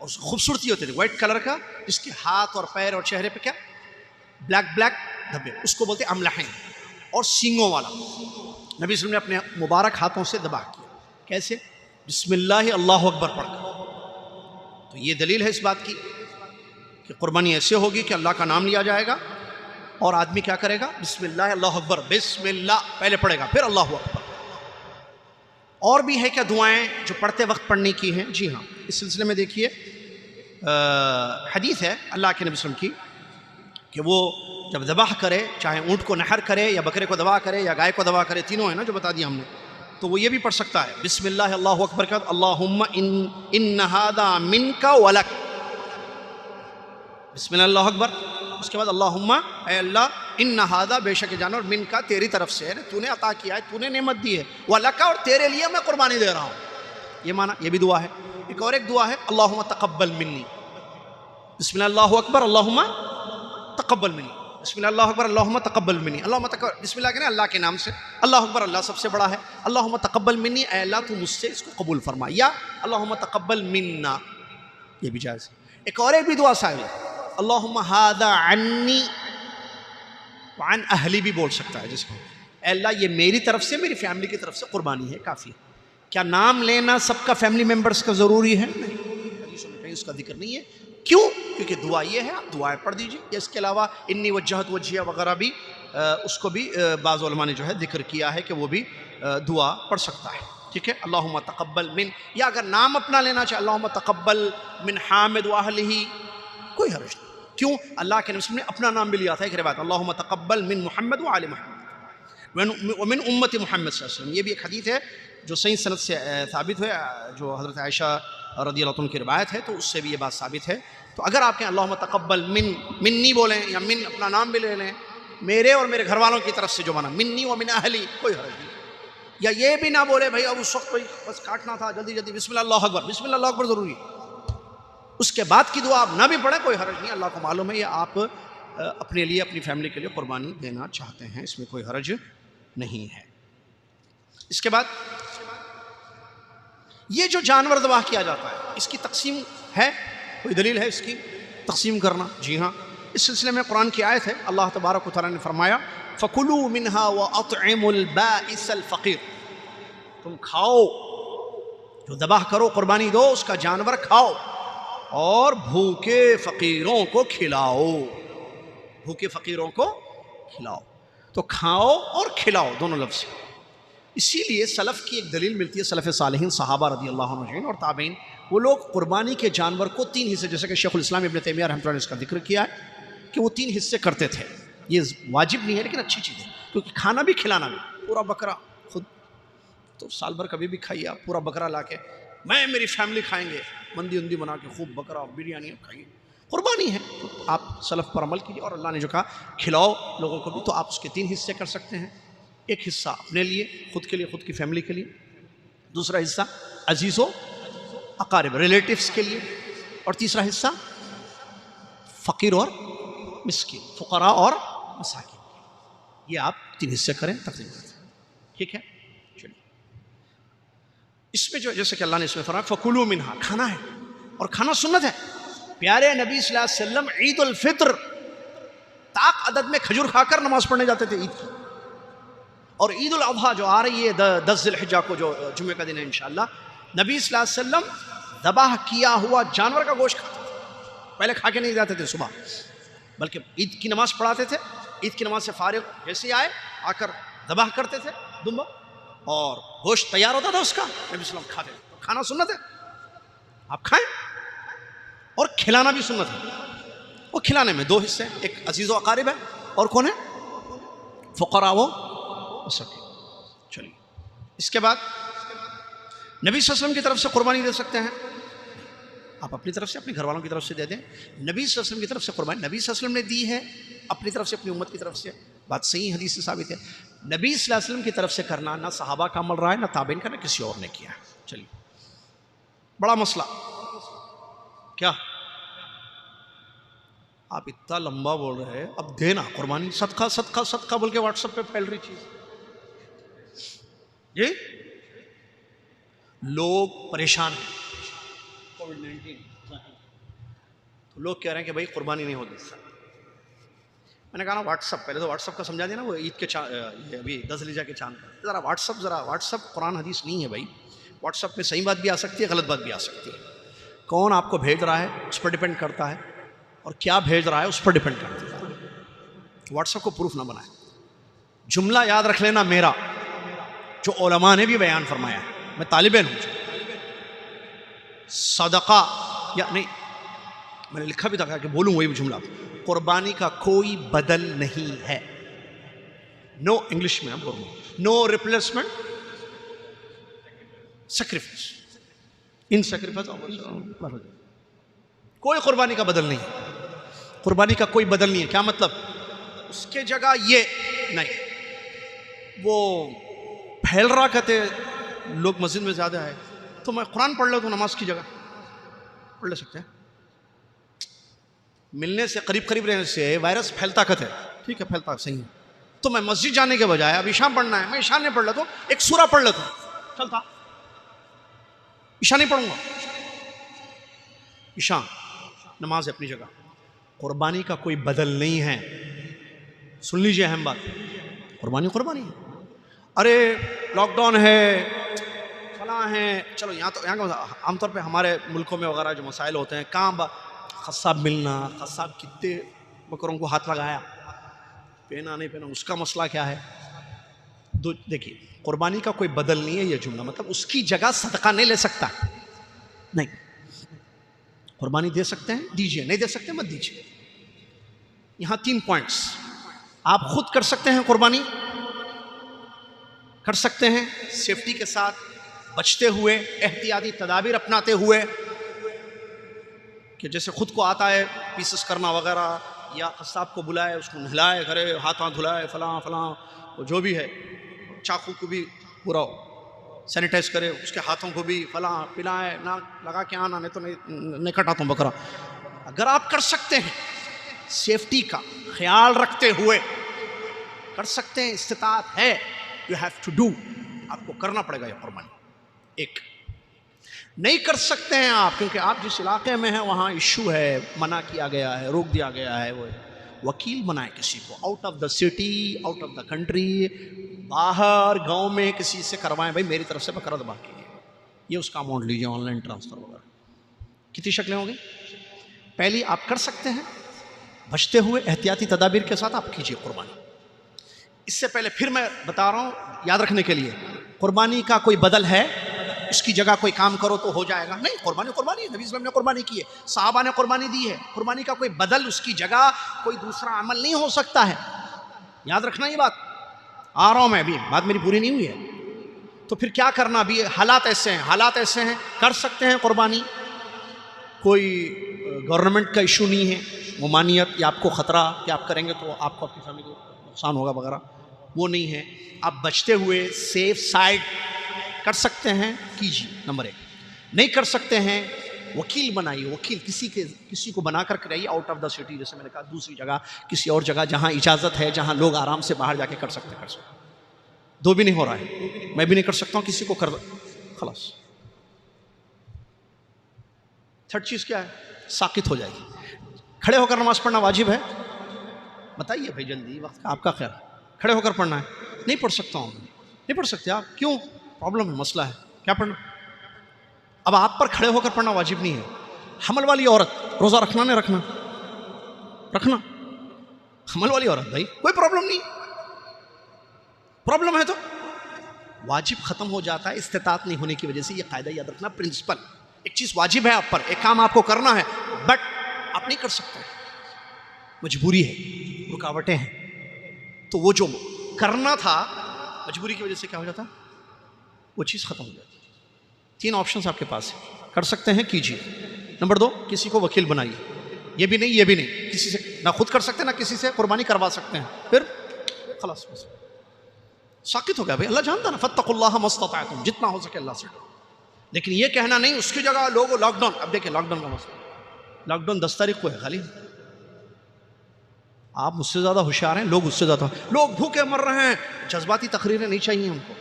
اور خوبصورتی ہوتی تھی وائٹ کلر کا، جس کے ہاتھ اور پیر اور چہرے پہ کیا بلیک دھبے، اس کو بولتے املحین، اور سینگوں والا۔ نبی صلی اللہ علیہ وسلم نے اپنے مبارک ہاتھوں سے ذبح کیا، کیسے؟ بسم اللہ اللہ اکبر پڑھ کر۔ تو یہ دلیل ہے اس بات کی کہ قربانی ایسے ہوگی کہ اللہ کا نام لیا جائے گا اور آدمی کیا کرے گا؟ بسم اللہ اللہ اکبر، بسم اللہ پہلے پڑھے گا، پھر اللہ اکبر۔ اور بھی ہے کیا دعائیں جو پڑھتے وقت پڑھنے کی ہیں؟ جی ہاں، اس سلسلے میں دیکھیے حدیث ہے اللہ کے نبی صلی اللہ علیہ وسلم کی کہ وہ جب ذبح کرے، چاہے اونٹ کو نحر کرے یا بکرے کو ذبح کرے یا گائے کو ذبح کرے، تینوں ہیں نا جو بتا دیا ہم نے، تو وہ یہ بھی پڑھ سکتا ہے بسم اللہ اللہ اکبر کے بعد اللہم ان ھذا منک ولک، بسم اللہ اللہ اکبر، اس کے بعد اللہم اے اللہ ان ھذا بے شک جانور من کا تیری طرف سے ہے، تو نے عطا کیا ہے، تو نے نعمت دی ہے، ولک اور تیرے لیے میں قربانی دے رہا ہوں، یہ معنی، یہ بھی دعا ہے۔ ایک اور ایک دعا ہے اللہم تقبل منی، بسم اللہ اللہ اکبر اللہم تقبل منی، بسم اللہ اللہ اکبر اللہم تقبل منی، اللہم تقبل، بسم اللہ کہنا اللہ کے نام سے، اللہ اکبر اللہ سب سے بڑا ہے، اللہم تقبل منی اے اللہ تو مجھ سے اس کو قبول فرما، یا اللہم تقبل منا، یہ بھی جائز ہے۔ ایک اور ایک بھی دعا صاحب ہے اللہم ھذا عنی وعن اہلی بھی بول سکتا ہے، جس کو اے اللہ یہ میری طرف سے، میری فیملی کی طرف سے قربانی ہے، کافی ہے۔ کیا نام لینا سب کا فیملی ممبرز کا ضروری ہے؟ نہیں، حدیثوں میں کہیں اس کا ذکر نہیں ہے۔ کیوں؟ کیونکہ دعا یہ ہے، آپ دعائیں پڑھ دیجیے، یا اس کے علاوہ انی وجہت وجہیہ وغیرہ بھی اس کو بھی بعض علماء نے جو ہے ذکر کیا ہے کہ وہ بھی دعا پڑھ سکتا ہے، ٹھیک ہے۔ اللہم تقبل من، یا اگر نام اپنا لینا چاہے اللہم تقبل من حامد واہلہ، کوئی حرج نہیں۔ کیوں؟ اللہ کے نبی نے اپنا نام بھی لیا تھا، ایک روایت اللہم تقبل من محمد وآل محمد ومن امت محمد صلی اللہ علیہ وسلم، یہ بھی ایک حدیث ہے جو صحیح سند سے ثابت ہے، جو حضرت عائشہ رضی اللہ عنہ کی روایت ہے، تو اس سے بھی یہ بات ثابت ہے۔ تو اگر آپ کہیں اللہم تقبل منی بولیں یا من اپنا نام بھی لے لیں، میرے اور میرے گھر والوں کی طرف سے جو مانا منی و من اہلی، کوئی حرج نہیں۔ یا یہ بھی نہ بولے بھائی اب اس وقت کوئی بس کاٹنا تھا جلدی جلدی، بسم اللہ اللہ اکبر، بسم اللہ اللہ اکبر ضروری ہے، اس کے بعد کی دعا آپ نہ بھی پڑھیں کوئی حرج نہیں، اللہ کو معلوم ہے یہ آپ اپنے لیے اپنی فیملی کے لیے قربانی دینا چاہتے ہیں، اس میں کوئی حرج نہیں ہے۔ اس کے بعد یہ جو جانور ذبح کیا جاتا ہے اس کی تقسیم ہے، کوئی دلیل ہے اس کی تقسیم کرنا؟ جی ہاں، اس سلسلے میں قرآن کی آیت ہے، اللہ تبارک و تعالیٰ نے فرمایا فَكُلُوا مِنْهَا وَأَطْعِمُوا الْبَائِسَ الْفَقِيرَ، تم کھاؤ، جو ذبح کرو قربانی دو اس کا جانور کھاؤ اور بھوکے فقیروں کو کھلاؤ، بھوکے فقیروں کو کھلاؤ، تو کھاؤ اور کھلاؤ دونوں لفظ ہیں۔ اسی لیے سلف کی ایک دلیل ملتی ہے، سلف صالحین صحابہ رضی اللہ عنہم اور تابعین، وہ لوگ قربانی کے جانور کو 3 حصے، جیسے کہ شیخ الاسلام ابن تیمیہ رحمۃ اللہ علیہ نے اس کا ذکر کیا ہے کہ وہ 3 حصے کرتے تھے. یہ واجب نہیں ہے لیکن اچھی چیز ہے، کیونکہ کھانا بھی کھلانا بھی. پورا بکرا خود تو سال بھر کبھی بھی کھائیے آپ، پورا بکرا لا کے میں میری فیملی کھائیں گے، مندی اندی بنا کے خوب بکرا بریانی کھائیے، قربانی ہے. تو آپ سلف پر عمل کیجیے، اور اللہ نے جو کہا کھلاؤ لوگوں کو بھی، تو آپ اس کے 3 حصے کر سکتے ہیں. ایک حصہ اپنے لیے، خود کے لیے، خود کی فیملی کے لیے. دوسرا حصہ عزیز و اقارب ریلیٹیوز کے لیے. اور تیسرا حصہ فقیر اور مسکین، فقراء اور مساکین. یہ آپ 3 حصے کریں تقسیم کریں. ٹھیک ہے. چلیے اس میں جو جیسے کہ اللہ نے اس میں فرمایا فَكُلُوا مِنْهَا، کھانا ہے، اور کھانا سنت ہے. پیارے نبی صلی اللہ علیہ وسلم عید الفطر طاق عدد میں کھجور کھا کر نماز پڑھنے جاتے تھے عید کی. اور عید الاضحیٰ جو آ رہی ہے 10 ذی الحجہ کو، جو جمعے کا دن ہے انشاءاللہ، نبی صلی اللہ علیہ وسلم ذبح کیا ہوا جانور کا گوشت کھاتے تھے. پہلے کھا کے نہیں جاتے تھے صبح، بلکہ عید کی نماز پڑھاتے تھے. عید کی نماز سے فارغ جیسے ہی آئے آ کر ذبح کرتے تھے دمبا، اور گوشت تیار ہوتا تھا اس کا، نبی صلی اللہ علیہ وسلم کھاتے تھے. کھانا سنت ہے، آپ کھائیں. اور کھلانا بھی سنت ہے. اور کھلانے میں 2 حصے، ایک عزیز و اقارب ہے، اور کون ہے؟ فقراء و مساکین. چلیے اس کے بعد نبی صلی اللہ علیہ وسلم کی طرف سے قربانی دے سکتے ہیں آپ، اپنی طرف سے، اپنے گھر والوں کی طرف سے دے دیں. نبی صلی اللہ علیہ وسلم کی طرف سے قربانی نبی صلی اللہ علیہ وسلم نے دی ہے اپنی طرف سے، اپنی امت کی طرف سے. بات صحیح حدیث سے ثابت ہے. نبی صلی اللہ علیہ وسلم کی طرف سے کرنا نہ صحابہ کا عمل رہا ہے، نہ تابعین کا، نہ کسی اور نے کیا ہے. چلیے بڑا مسئلہ کیا آپ اتنا لمبا بول رہے ہیں، اب دینا قربانی، صدقہ صدقہ صدقہ بول کے واٹس ایپ پہ پھیل رہی چیز. جی لوگ پریشان ہیں کووڈ-19، تو لوگ کہہ رہے ہیں کہ بھائی قربانی نہیں ہوتی. میں نے کہا نا واٹس ایپ، پہلے تو واٹس ایپ کا سمجھا دیا نا، وہ عید کے یہ ابھی 10 ذی الحجہ کے چاند پر ذرا واٹس ایپ قرآن حدیث نہیں ہے بھائی. واٹس ایپ پہ صحیح بات بھی آ سکتی ہے، غلط بات بھی آ سکتی ہے. کون آپ کو بھیج رہا ہے اس پر ڈیپینڈ کرتا ہے، اور کیا بھیج رہا ہے اس پر ڈیپینڈ کرتا ہے. واٹس ایپ کو پروف نہ بنائیں. جملہ یاد رکھ لینا میرا، جو علماء نے بھی بیان فرمایا ہے، میں طالب علم ہوں. صدقہ یا نہیں، میں نے لکھا بھی تھا کہ بولوں وہی جملہ، قربانی کا کوئی بدل نہیں ہے. نو انگلش میں بولوں، نو ریپلیسمنٹ سیکریفائس، ان سیکریفائس کوئی قربانی کا بدل نہیں ہے. قربانی کا کوئی بدل نہیں ہے. کیا مطلب؟ اس کے جگہ یہ نہیں، وہ پھیل رہا کہتے لوگ مسجد میں زیادہ ہے تو میں قرآن پڑھ لیتا ہوں نماز کی جگہ، پڑھ لے سکتے ہیں. ملنے سے قریب رہنے سے وائرس پھیلتا کہتے، ٹھیک ہے پھیلتا صحیح ہے، تو میں مسجد جانے کے بجائے اب عشاء پڑھنا ہے، میں عشاء نہیں پڑھ لیتا ہوں، ایک سورہ پڑھ لیتا ہوں، چلتا. عشاء نہیں پڑھوں گا، عشاء نماز اپنی جگہ. قربانی کا کوئی بدل نہیں ہے. سن لیجئے اہم بات، قربانی ہے. ارے لاک ڈاؤن ہے، فلاں ہیں، چلو یہاں کا عام طور پہ ہمارے ملکوں میں وغیرہ جو مسائل ہوتے ہیں، کہاں قصاب ملنا، قصاب کتنے بکروں کو ہاتھ لگایا، پہنا نہیں پہنا، اس کا مسئلہ کیا ہے. دیکھیے قربانی کا کوئی بدل نہیں ہے. یہ جملہ مطلب اس کی جگہ صدقہ نہیں لے سکتا، نہیں. قربانی دے سکتے ہیں دیجئے، نہیں دے سکتے مت دیجئے. یہاں 3 پوائنٹس. آپ خود کر سکتے ہیں، قربانی کر سکتے ہیں سیفٹی کے ساتھ، بچتے ہوئے، احتیاطی تدابیر اپناتے ہوئے، کہ جیسے خود کو آتا ہے پیسز کرنا وغیرہ، یا قصاب کو بلائے، اس کو نہلائے، گھرے ہاتھ دھلائے، فلاں وہ جو بھی ہے، چاقو کو بھی پورا سینیٹائز کرے، اس کے ہاتھوں کو بھی فلاں پلائے، نہ لگا کے آنا، نہیں تو نہیں کٹاتا ہوں بکرا. اگر آپ کر سکتے ہیں سیفٹی کا خیال رکھتے ہوئے کر سکتے ہیں، استطاعت ہے، یو ہیو ٹو ڈو، آپ کو کرنا پڑے گا یہ قربانی. ایک نہیں کر سکتے ہیں آپ، کیونکہ آپ جس علاقے میں ہیں وہاں ایشو ہے، منع کیا گیا ہے، روک دیا گیا ہے، وہ وکیل بنائے کسی کو، out of the city, out of the country, باہر گاؤں میں کسی سے کروائیں، بھائی میری طرف سے بکرا ذبح کیجیے، یہ اس کا اماؤنٹ لیجیے، آن لائن ٹرانسفر وغیرہ. کتنی شکلیں ہوں گی؟ پہلی آپ کر سکتے ہیں، بچتے ہوئے احتیاطی تدابیر کے ساتھ آپ کیجیے قربانی. اس سے پہلے پھر میں بتا رہا ہوں یاد رکھنے کے لیے، قربانی کا کوئی بدل ہے اس کی جگہ کوئی کام کرو تو ہو جائے گا. نہیں، قربانی قربانی ہے. نبی صلی اللہ علیہ وسلم نے قربانی کی ہے، صحابہ نے قربانی دی ہے. قربانی کا کوئی بدل، اس کی جگہ کوئی دوسرا عمل نہیں ہو سکتا ہے. یاد رکھنا یہ بات. آ رہا ہوں میں، ابھی بات میری پوری نہیں ہوئی ہے. تو پھر کیا کرنا؟ ابھی حالات ایسے ہیں کر سکتے ہیں قربانی. کوئی گورنمنٹ کا ایشو نہیں ہے، ممانعت یا آپ کو خطرہ کہ آپ کریں گے تو آپ کو اپنی فیملی کو نقصان ہوگا وغیرہ، وہ نہیں ہے. آپ بچتے ہوئے سیف سائڈ کر سکتے ہیں، کیجیے. نمبر 1. نہیں کر سکتے ہیں، وکیل بنائیے. وکیل کسی کو بنا کر کرائیے آؤٹ آف دا سٹی، جیسے میں نے کہا دوسری جگہ، کسی اور جگہ جہاں اجازت ہے، جہاں لوگ آرام سے باہر جا کے کر سکتے. دو بھی نہیں ہو رہا ہے، میں بھی نہیں کر سکتا ہوں، کسی کو کر خلاص. تھرڈ چیز کیا ہے؟ ساکت ہو جائے گی. کھڑے ہو کر نماز پڑھنا واجب ہے؟ بتائیے بھائی جلدی، وقت کا آپ کا خیر. کھڑے ہو کر پڑھنا ہے؟ نہیں پڑھ سکتا ہوں. نہیں پڑھ سکتے آپ؟ کیوں؟ پرابلم ہے، مسئلہ ہے. کیا پڑھنا؟ اب آپ پر کھڑے ہو کر پڑھنا واجب نہیں ہے. حمل والی عورت روزہ رکھنا نہیں رکھنا؟ رکھنا. حمل والی عورت بھائی کوئی پرابلم نہیں. پرابلم ہے تو واجب ختم ہو جاتا ہے استطاعت نہیں ہونے کی وجہ سے. یہ قاعدہ یاد رکھنا، پرنسپل. ایک چیز واجب ہے آپ پر، ایک کام آپ کو کرنا ہے، بٹ آپ نہیں کر سکتے، مجبوری ہے، رکاوٹیں ہیں. تو وہ جو کرنا تھا مجبوری کی وجہ سے کیا ہو جاتا؟ وہ چیز ختم ہو جاتی. 3 آپشنز آپ کے پاس ہیں، کر سکتے ہیں کیجیے. نمبر 2، کسی کو وکیل بنائیے. یہ بھی نہیں، کسی سے نہ خود کر سکتے نہ کسی سے قربانی کروا سکتے ہیں. پھر خلاص بس ساکت ہو گیا. بھائی اللہ جانتا نا، فاتقوا اللہ ما استطعتم، جتنا ہو سکے اللہ سے ڈرو. لیکن یہ کہنا نہیں اس کی جگہ لوگوں لاک ڈاؤن. اب دیکھیں لاک ڈاؤن کا مسئلہ، لاک ڈاؤن 10 تاریخ کو ہے. خالی آپ مجھ سے زیادہ ہوشیار ہیں، لوگ اس سے زیادہ. لوگ بھوکے مر رہے ہیں. جذباتی تقریریں نہیں چاہیے ہم کو.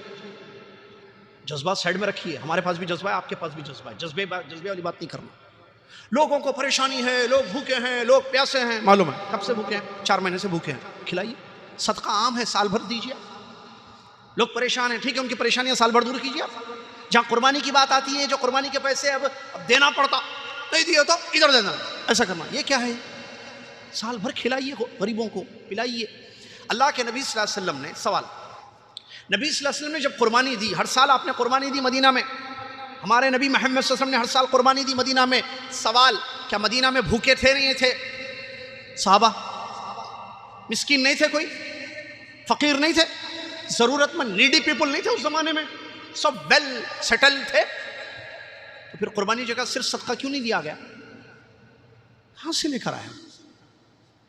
جذبات سائڈ میں رکھیے. ہمارے پاس بھی جذبہ ہے، آپ کے پاس بھی جذبہ ہے. جذبے والی بات نہیں کرنا. لوگوں کو پریشانی ہے، لوگ بھوکے ہیں، لوگ پیاسے ہیں. معلوم ہے کب سے بھوکے ہیں؟ 4 مہینے سے بھوکے ہیں. کھلائیے. صدقہ عام ہے، سال بھر دیجیے. لوگ پریشان ہیں، ٹھیک ہے، ان کی پریشانیاں سال بھر دور کیجیے. آپ جہاں قربانی کی بات آتی ہے، جو قربانی کے پیسے اب دینا پڑتا، نہیں دیے تو ادھر دینا، ایسا کرنا، یہ کیا ہے؟ سال بھر کھلائیے، غریبوں کو پلائیے. اللہ کے نبی صلی اللہ علیہ وسلم نے سوال، نبی صلی اللہ علیہ وسلم نے جب قربانی دی، ہر سال آپ نے قربانی دی مدینہ میں، ہمارے نبی محمد صلی اللہ علیہ وسلم نے ہر سال قربانی دی مدینہ میں. سوال، کیا مدینہ میں بھوکے تھے نہیں تھے صحابہ؟ مسکین نہیں تھے، کوئی فقیر نہیں تھے، ضرورت مند نیڈی پیپل نہیں تھے اس زمانے میں؟ سب ویل سیٹل تھے. تو پھر قربانی جگہ صرف صدقہ کیوں نہیں دیا گیا؟ کہاں سے لے کر آیا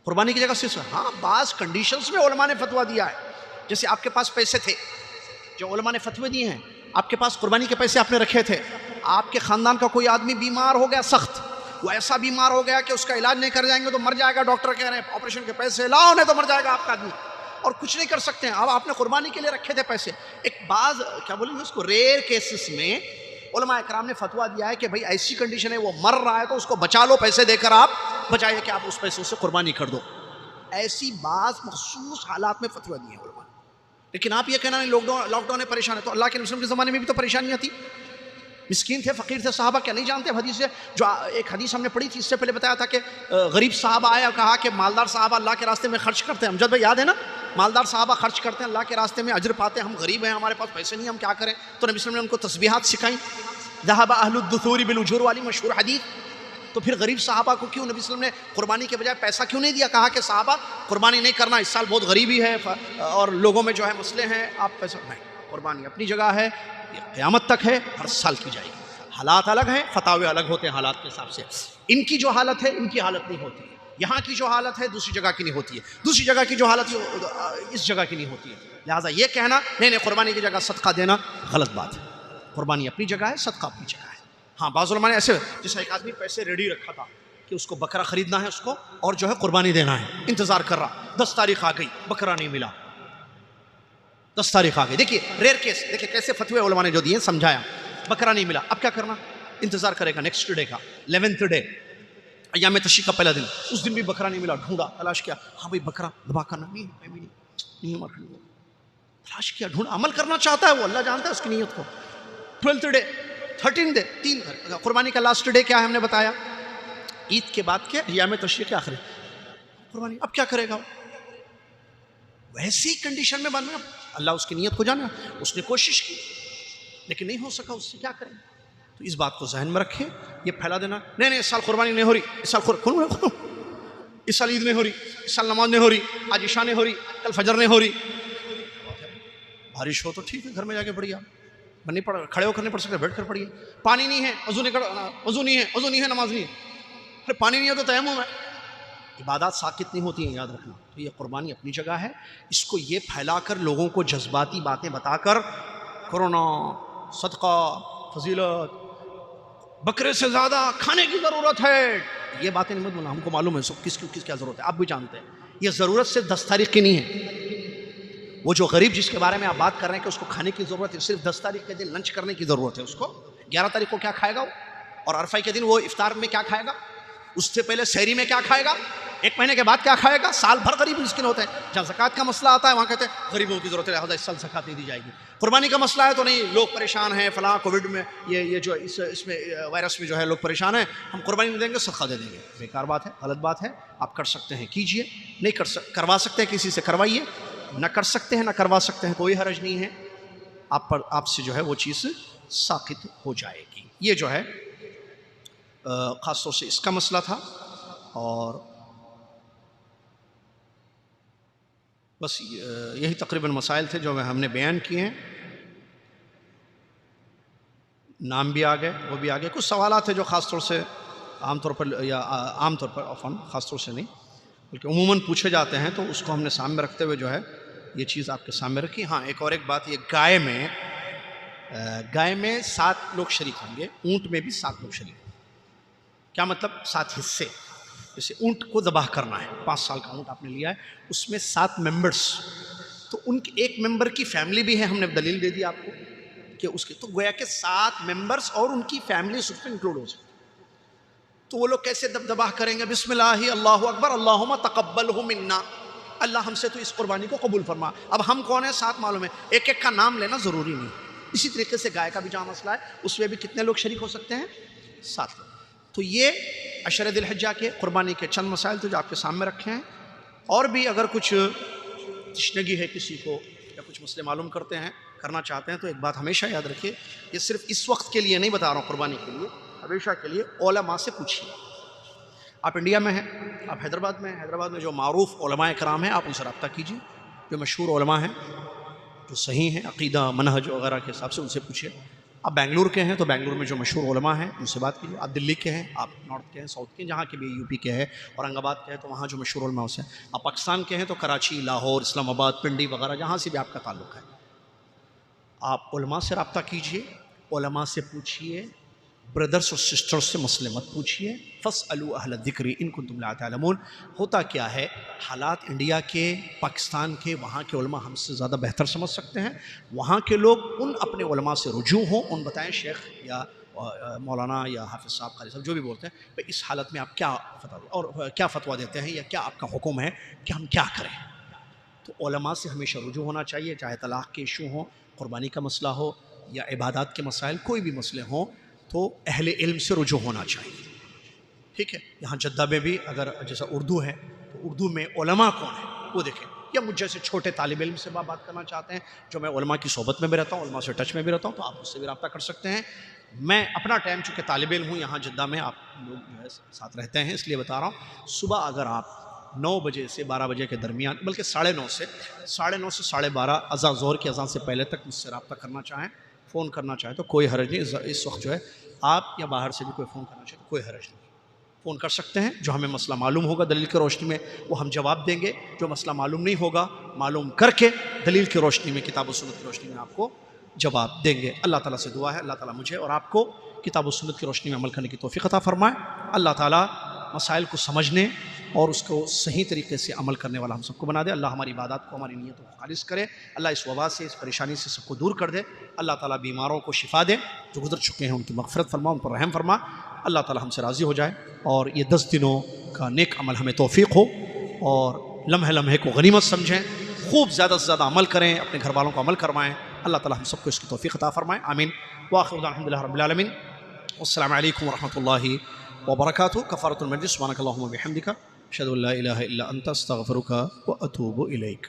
قربانی کی جگہ صرف؟ ہاں بعض کنڈیشنز میں علماء نے فتویٰ دیا ہے. جیسے آپ کے پاس پیسے تھے، جو علماء نے فتوے دیے ہیں، آپ کے پاس قربانی کے پیسے آپ نے رکھے تھے، آپ کے خاندان کا کوئی آدمی بیمار ہو گیا سخت، وہ ایسا بیمار ہو گیا کہ اس کا علاج نہیں کر جائیں گے تو مر جائے گا، ڈاکٹر کہہ رہے ہیں آپریشن کے پیسے لاؤ نہیں تو مر جائے گا آپ کا آدمی، اور کچھ نہیں کر سکتے ہیں. اب آپ نے قربانی کے لیے رکھے تھے پیسے. ایک بعض کیا بولیں گے اس کو، ریئر کیسز میں علماء اکرام نے فتویٰ دیا ہے کہ بھائی ایسی کنڈیشن ہے وہ مر رہا ہے تو اس کو بچا لو، پیسے دے کر آپ بچائیے کہ آپ اس پیسوں سے قربانی کر دو. ایسی بعض مخصوص حالات میں فتویٰ دیے ہیں علماء. لیکن آپ یہ کہنا نہیں لاک ڈاؤن ہے، پریشان ہے. تو اللہ کے نبی کے زمانے میں بھی تو پریشانیاں تھیں، مسکین تھے، فقیر تھے. صحابہ کیا نہیں جانتے حدیث سے؟ جو ایک حدیث ہم نے پڑھی تھی اس سے پہلے، بتایا تھا کہ غریب صحابہ آیا اور کہا کہ مالدار صحابہ اللہ کے راستے میں خرچ کرتے ہیں. امجد بھائی یاد ہے نا، مالدار صحابہ خرچ کرتے ہیں اللہ کے راستے میں، اجر پاتے ہیں. ہم غریب ہیں، ہمارے پاس پیسے نہیں، ہم کیا کریں؟ تو نبی صلی اللہ علیہ وسلم نے ان کو تسبیحات سکھائیں، ذهب اہل الدثور بالاجور والی مشہور حدیث. تو پھر غریب صحابہ کو کیوں نبی صلی اللہ علیہ وسلم نے قربانی کے بجائے پیسہ کیوں نہیں دیا؟ کہا کہ صحابہ قربانی نہیں کرنا، اس سال بہت غریبی ہے اور لوگوں میں جو ہے مسئلے ہیں، آپ پیسہ نہیں. قربانی اپنی جگہ ہے، یہ قیامت تک ہے، ہر سال کی جائے گی. حالات الگ ہیں، فتاوے الگ ہوتے ہیں حالات کے حساب سے. ان کی جو حالت ہے ان کی حالت نہیں ہوتی ہے، یہاں کی جو حالت ہے دوسری جگہ کی نہیں ہوتی ہے، دوسری جگہ کی جو حالت ہے اس جگہ کی نہیں ہوتی ہے. لہٰذا یہ کہنا نہیں قربانی کی جگہ صدقہ دینا غلط بات ہے. قربانی اپنی جگہ ہے، صدقہ اپنی جگہ ہے. ہاں بعض علماء نے ایسے، جیسے ایک آدمی پیسے ریڈی رکھا تھا کہ اس کو بکرا خریدنا ہے اس کو، اور جو ہے قربانی دینا ہے، انتظار کر رہا، 10 تاریخ آ گئی بکرا نہیں ملا، 10 تاریخ آ گئی. دیکھیے ریئر کیس، دیکھیے کیسے فتوے علماء نے جو دیے سمجھایا. بکرا نہیں ملا، اب کیا کرنا؟ انتظار کرے گا نیکسٹ ڈے کا، 11th ڈے، ایام تشریق کا پہلا دن. اس دن بھی بکرا نہیں ملا، ڈھونڈا، تلاش کیا، ہاں بھائی بکرا دبا کرنا نہیں تلاش کیا، ڈھونڈا. عمل کرنا چاہتا ہے وہ، اللہ جانتا ہے اس کی نیت کو. 12th ڈے، 13th ڈے، 3 قربانی کا لاسٹ ڈے کیا ہے ہم نے بتایا؟ عید کے بعد کے ایام تشریق کے آخری قربانی. اب کیا کرے گا؟ ویسی کنڈیشن میں بننا، اللہ اس کی نیت کو جانا. اس نے کوشش کی لیکن نہیں ہو سکا، اس سے کیا کریں؟ تو اس بات کو ذہن میں رکھیں. یہ پھیلا دینا نہیں اس سال قربانی نہیں ہو رہی، اس سال اس سال عید نہیں ہو رہی، اس سال نماز نہیں ہو رہی، آج عشاء نہیں ہو رہی، کل فجر نہیں ہو رہی. بارش ہو تو ٹھیک ہے، گھر میں جا کے پڑھیے. آپ نہیں پڑھ کھڑے ہو کر نہیں پڑھ سکتے، بیٹھ کر پڑھیے. پانی نہیں ہے، وضو نہیں ہے، نماز نہیں ہے. ارے پانی نہیں ہے تو تیمم ہے. عبادات ساقط نہیں ہوتی ہیں، یاد رکھنا. تو یہ قربانی اپنی جگہ ہے. اس کو یہ پھیلا کر لوگوں کو جذباتی باتیں بتا کر کرونا، صدقہ، فضیلت، بکرے سے زیادہ کھانے کی ضرورت ہے، یہ باتیں نہیں مت بولنا. ہم کو معلوم ہے سب کس کیا ضرورت ہے، آپ بھی جانتے ہیں. یہ ضرورت صرف 10 تاریخ کی نہیں ہے. وہ جو غریب جس کے بارے میں آپ بات کر رہے ہیں کہ اس کو کھانے کی ضرورت ہے، صرف 10 تاریخ کے دن لنچ کرنے کی ضرورت ہے. اس کو 11 تاریخ کو کیا کھائے گا وہ، اور عرفہ کے دن وہ افطار میں کیا کھائے گا، اس سے پہلے سحری میں کیا کھائے گا، 1 مہینے کے بعد کیا کھائے گا. سال بھر غریب مسکین ہوتے ہیں. جہاں زکوٰۃ کا مسئلہ آتا ہے وہاں کہتے ہیں غریبوں کی ضرورت ہے لہٰذا اس سال زکوٰۃ نہیں دی جائے گی. قربانی کا مسئلہ ہے تو نہیں، لوگ پریشان ہیں فلاں کووڈ میں، یہ جو اس میں وائرس میں جو ہے لوگ پریشان ہیں، ہم قربانی نہیں دیں گے، صدقہ دے دیں گے. بیکار بات ہے، غلط بات ہے. آپ کر سکتے ہیں کیجئے، نہیں کروا سکتے ہیں کسی سے کروائیے، نہ کر سکتے ہیں نہ کروا سکتے ہیں کوئی حرج نہیں ہے. آپ سے جو ہے وہ چیز ساقط ہو جائے گی. یہ جو ہے خاص طور سے اس کا مسئلہ تھا. اور بس یہی تقریباً مسائل تھے جو ہم نے بیان کیے ہیں. نام بھی آ گئے، وہ بھی آ گئے. کچھ سوالات ہیں جو خاص طور سے عام طور پر عفواً خاص طور سے نہیں بلکہ عموماً پوچھے جاتے ہیں، تو اس کو ہم نے سامنے رکھتے ہوئے جو ہے یہ چیز آپ کے سامنے رکھی. ہاں ایک بات، یہ گائے میں 7 لوگ شریک ہوں گے، اونٹ میں بھی 7 لوگ شریک ہوں گے. کیا مطلب 7 حصے؟ جیسے اونٹ کو ذبح کرنا ہے، 5 سال کا اونٹ آپ نے لیا ہے، اس میں 7 ممبرز، تو ان کے ایک ممبر کی فیملی بھی ہے. ہم نے دلیل دے دی آپ کو کہ اس کی، تو گویا کہ 7 ممبرز اور ان کی فیملی اس میں انکلوڈ ہو سکتی. تو وہ لوگ کیسے ذبح کریں گے؟ بسم اللہ اللہ اکبر اللہم تقبلہ منا، اللہ ہم سے تو اس قربانی کو قبول فرما. اب ہم کون ہیں 7 معلوم ہے، ایک ایک کا نام لینا ضروری نہیں. اسی طریقے سے گائے کا بھی جہاں مسئلہ ہے، اس میں بھی کتنے لوگ شریک ہو سکتے ہیں؟ 7 لوگ. تو یہ عشر ذی الحجہ کے قربانی کے چند مسائل تھے جو آپ کے سامنے رکھے ہیں. اور بھی اگر کچھ تشنگی ہے کسی کو یا کچھ مسئلے معلوم کرنا چاہتے ہیں تو ایک بات ہمیشہ یاد رکھیے، یہ صرف اس وقت کے لیے نہیں بتا رہا ہوں، قربانی کے لیے ہمیشہ کے لیے علماء سے پوچھیے. آپ انڈیا میں ہیں، آپ حیدرآباد میں ہیں، حیدرآباد میں جو معروف علماء کرام ہیں آپ ان سے رابطہ کیجیے. جو مشہور علماء ہیں، جو صحیح ہیں عقیدہ منہج وغیرہ کے حساب سے، ان سے پوچھیے. آپ بنگلور کے ہیں تو بنگلور میں جو مشہور علماء ہیں ان سے بات کیجیے. آپ دلی کے ہیں، آپ نارتھ کے ہیں، ساؤتھ کے ہیں، جہاں کے بھی یو پی کے ہیں، اورنگ آباد کے ہیں تو وہاں جو مشہور علماء سے ہیں. آپ پاکستان کے ہیں تو کراچی، لاہور، اسلام آباد، پنڈی وغیرہ جہاں سے بھی آپ کا تعلق ہے، آپ علماء سے رابطہ کیجیے، علماء سے پوچھیے. بردرز اور سسٹرز سے مسئلے مت پوچھیے. فاسألوا اہل الذکر ان کنتم لا تعلمون. ہوتا کیا ہے، حالات انڈیا کے، پاکستان کے، وہاں کے علماء ہم سے زیادہ بہتر سمجھ سکتے ہیں. وہاں کے لوگ ان اپنے علماء سے رجوع ہوں، ان بتائیں شیخ یا مولانا یا حافظ صاحب، قاری صاحب، جو بھی بولتے ہیں، کہ اس حالت میں آپ کیا فتویٰ اور کیا فتویٰ دیتے ہیں یا کیا آپ کا حکم ہے کہ ہم کیا کریں. تو علماء سے ہمیشہ رجوع ہونا چاہیے، چاہے طلاق کے ایشو ہوں، قربانی کا مسئلہ ہو یا عبادات کے مسائل، کوئی بھی مسئلے ہوں تو اہل علم سے رجوع ہونا چاہیے. ٹھیک ہے. یہاں جدہ میں بھی اگر جیسا اردو ہے تو اردو میں علماء کون ہیں وہ دیکھیں، یا مجھ جیسے چھوٹے طالب علم سے بات کرنا چاہتے ہیں جو میں علماء کی صحبت میں بھی رہتا ہوں، علماء سے ٹچ میں بھی رہتا ہوں، تو آپ اس سے بھی رابطہ کر سکتے ہیں. میں اپنا ٹائم چونکہ طالب علم ہوں یہاں جدہ میں، آپ لوگ جو ہے ساتھ رہتے ہیں اس لیے بتا رہا ہوں. صبح اگر آپ 9 بجے سے 12 بجے کے درمیان، بلکہ 9:30 سے 12:30 اذان ظہر کی اذان سے پہلے تک مجھ سے رابطہ کرنا چاہیں، فون کرنا چاہیں تو کوئی حرج نہیں. اس وقت جو ہے آپ یا باہر سے بھی کوئی فون کرنا چاہے تو کوئی حرج نہیں، فون کر سکتے ہیں. جو ہمیں مسئلہ معلوم ہوگا دلیل کی روشنی میں وہ ہم جواب دیں گے، جو مسئلہ معلوم نہیں ہوگا معلوم کر کے دلیل کی روشنی میں، کتاب و سنت کی روشنی میں آپ کو جواب دیں گے. اللہ تعالیٰ سے دعا ہے اللہ تعالیٰ مجھے اور آپ کو کتاب و سنت کی روشنی میں عمل کرنے کی توفیق عطا فرمائے. اللہ تعالیٰ مسائل کو سمجھنے اور اس کو صحیح طریقے سے عمل کرنے والا ہم سب کو بنا دے. اللہ ہماری عبادات کو، ہماری نیتوں کو خالص کرے. اللہ اس وبا سے، اس پریشانی سے سب کو دور کر دے. اللہ تعالیٰ بیماروں کو شفا دے، جو گزر چکے ہیں ان کی مغفرت فرما، ان پر رحم فرما. اللہ تعالیٰ ہم سے راضی ہو جائے اور یہ 10 دنوں کا نیک عمل ہمیں توفیق ہو، اور لمحے لمحے کو غنیمت سمجھیں، خوب زیادہ سے زیادہ عمل کریں، اپنے گھر والوں کو عمل کروائیں. اللہ تعالیٰ ہم سب کو اس کی توفیق عطا فرمائے. آمین. وآخر دعوانا الحمد للہ رب العالمین. والسلام علیکم ورحمۃ اللہ وبرکاتہ. کفارۃ المجلس. سبحانک اللہم وبحمدک، اشہد ان لا الہ الا انت، استغفرک واتوب الیک.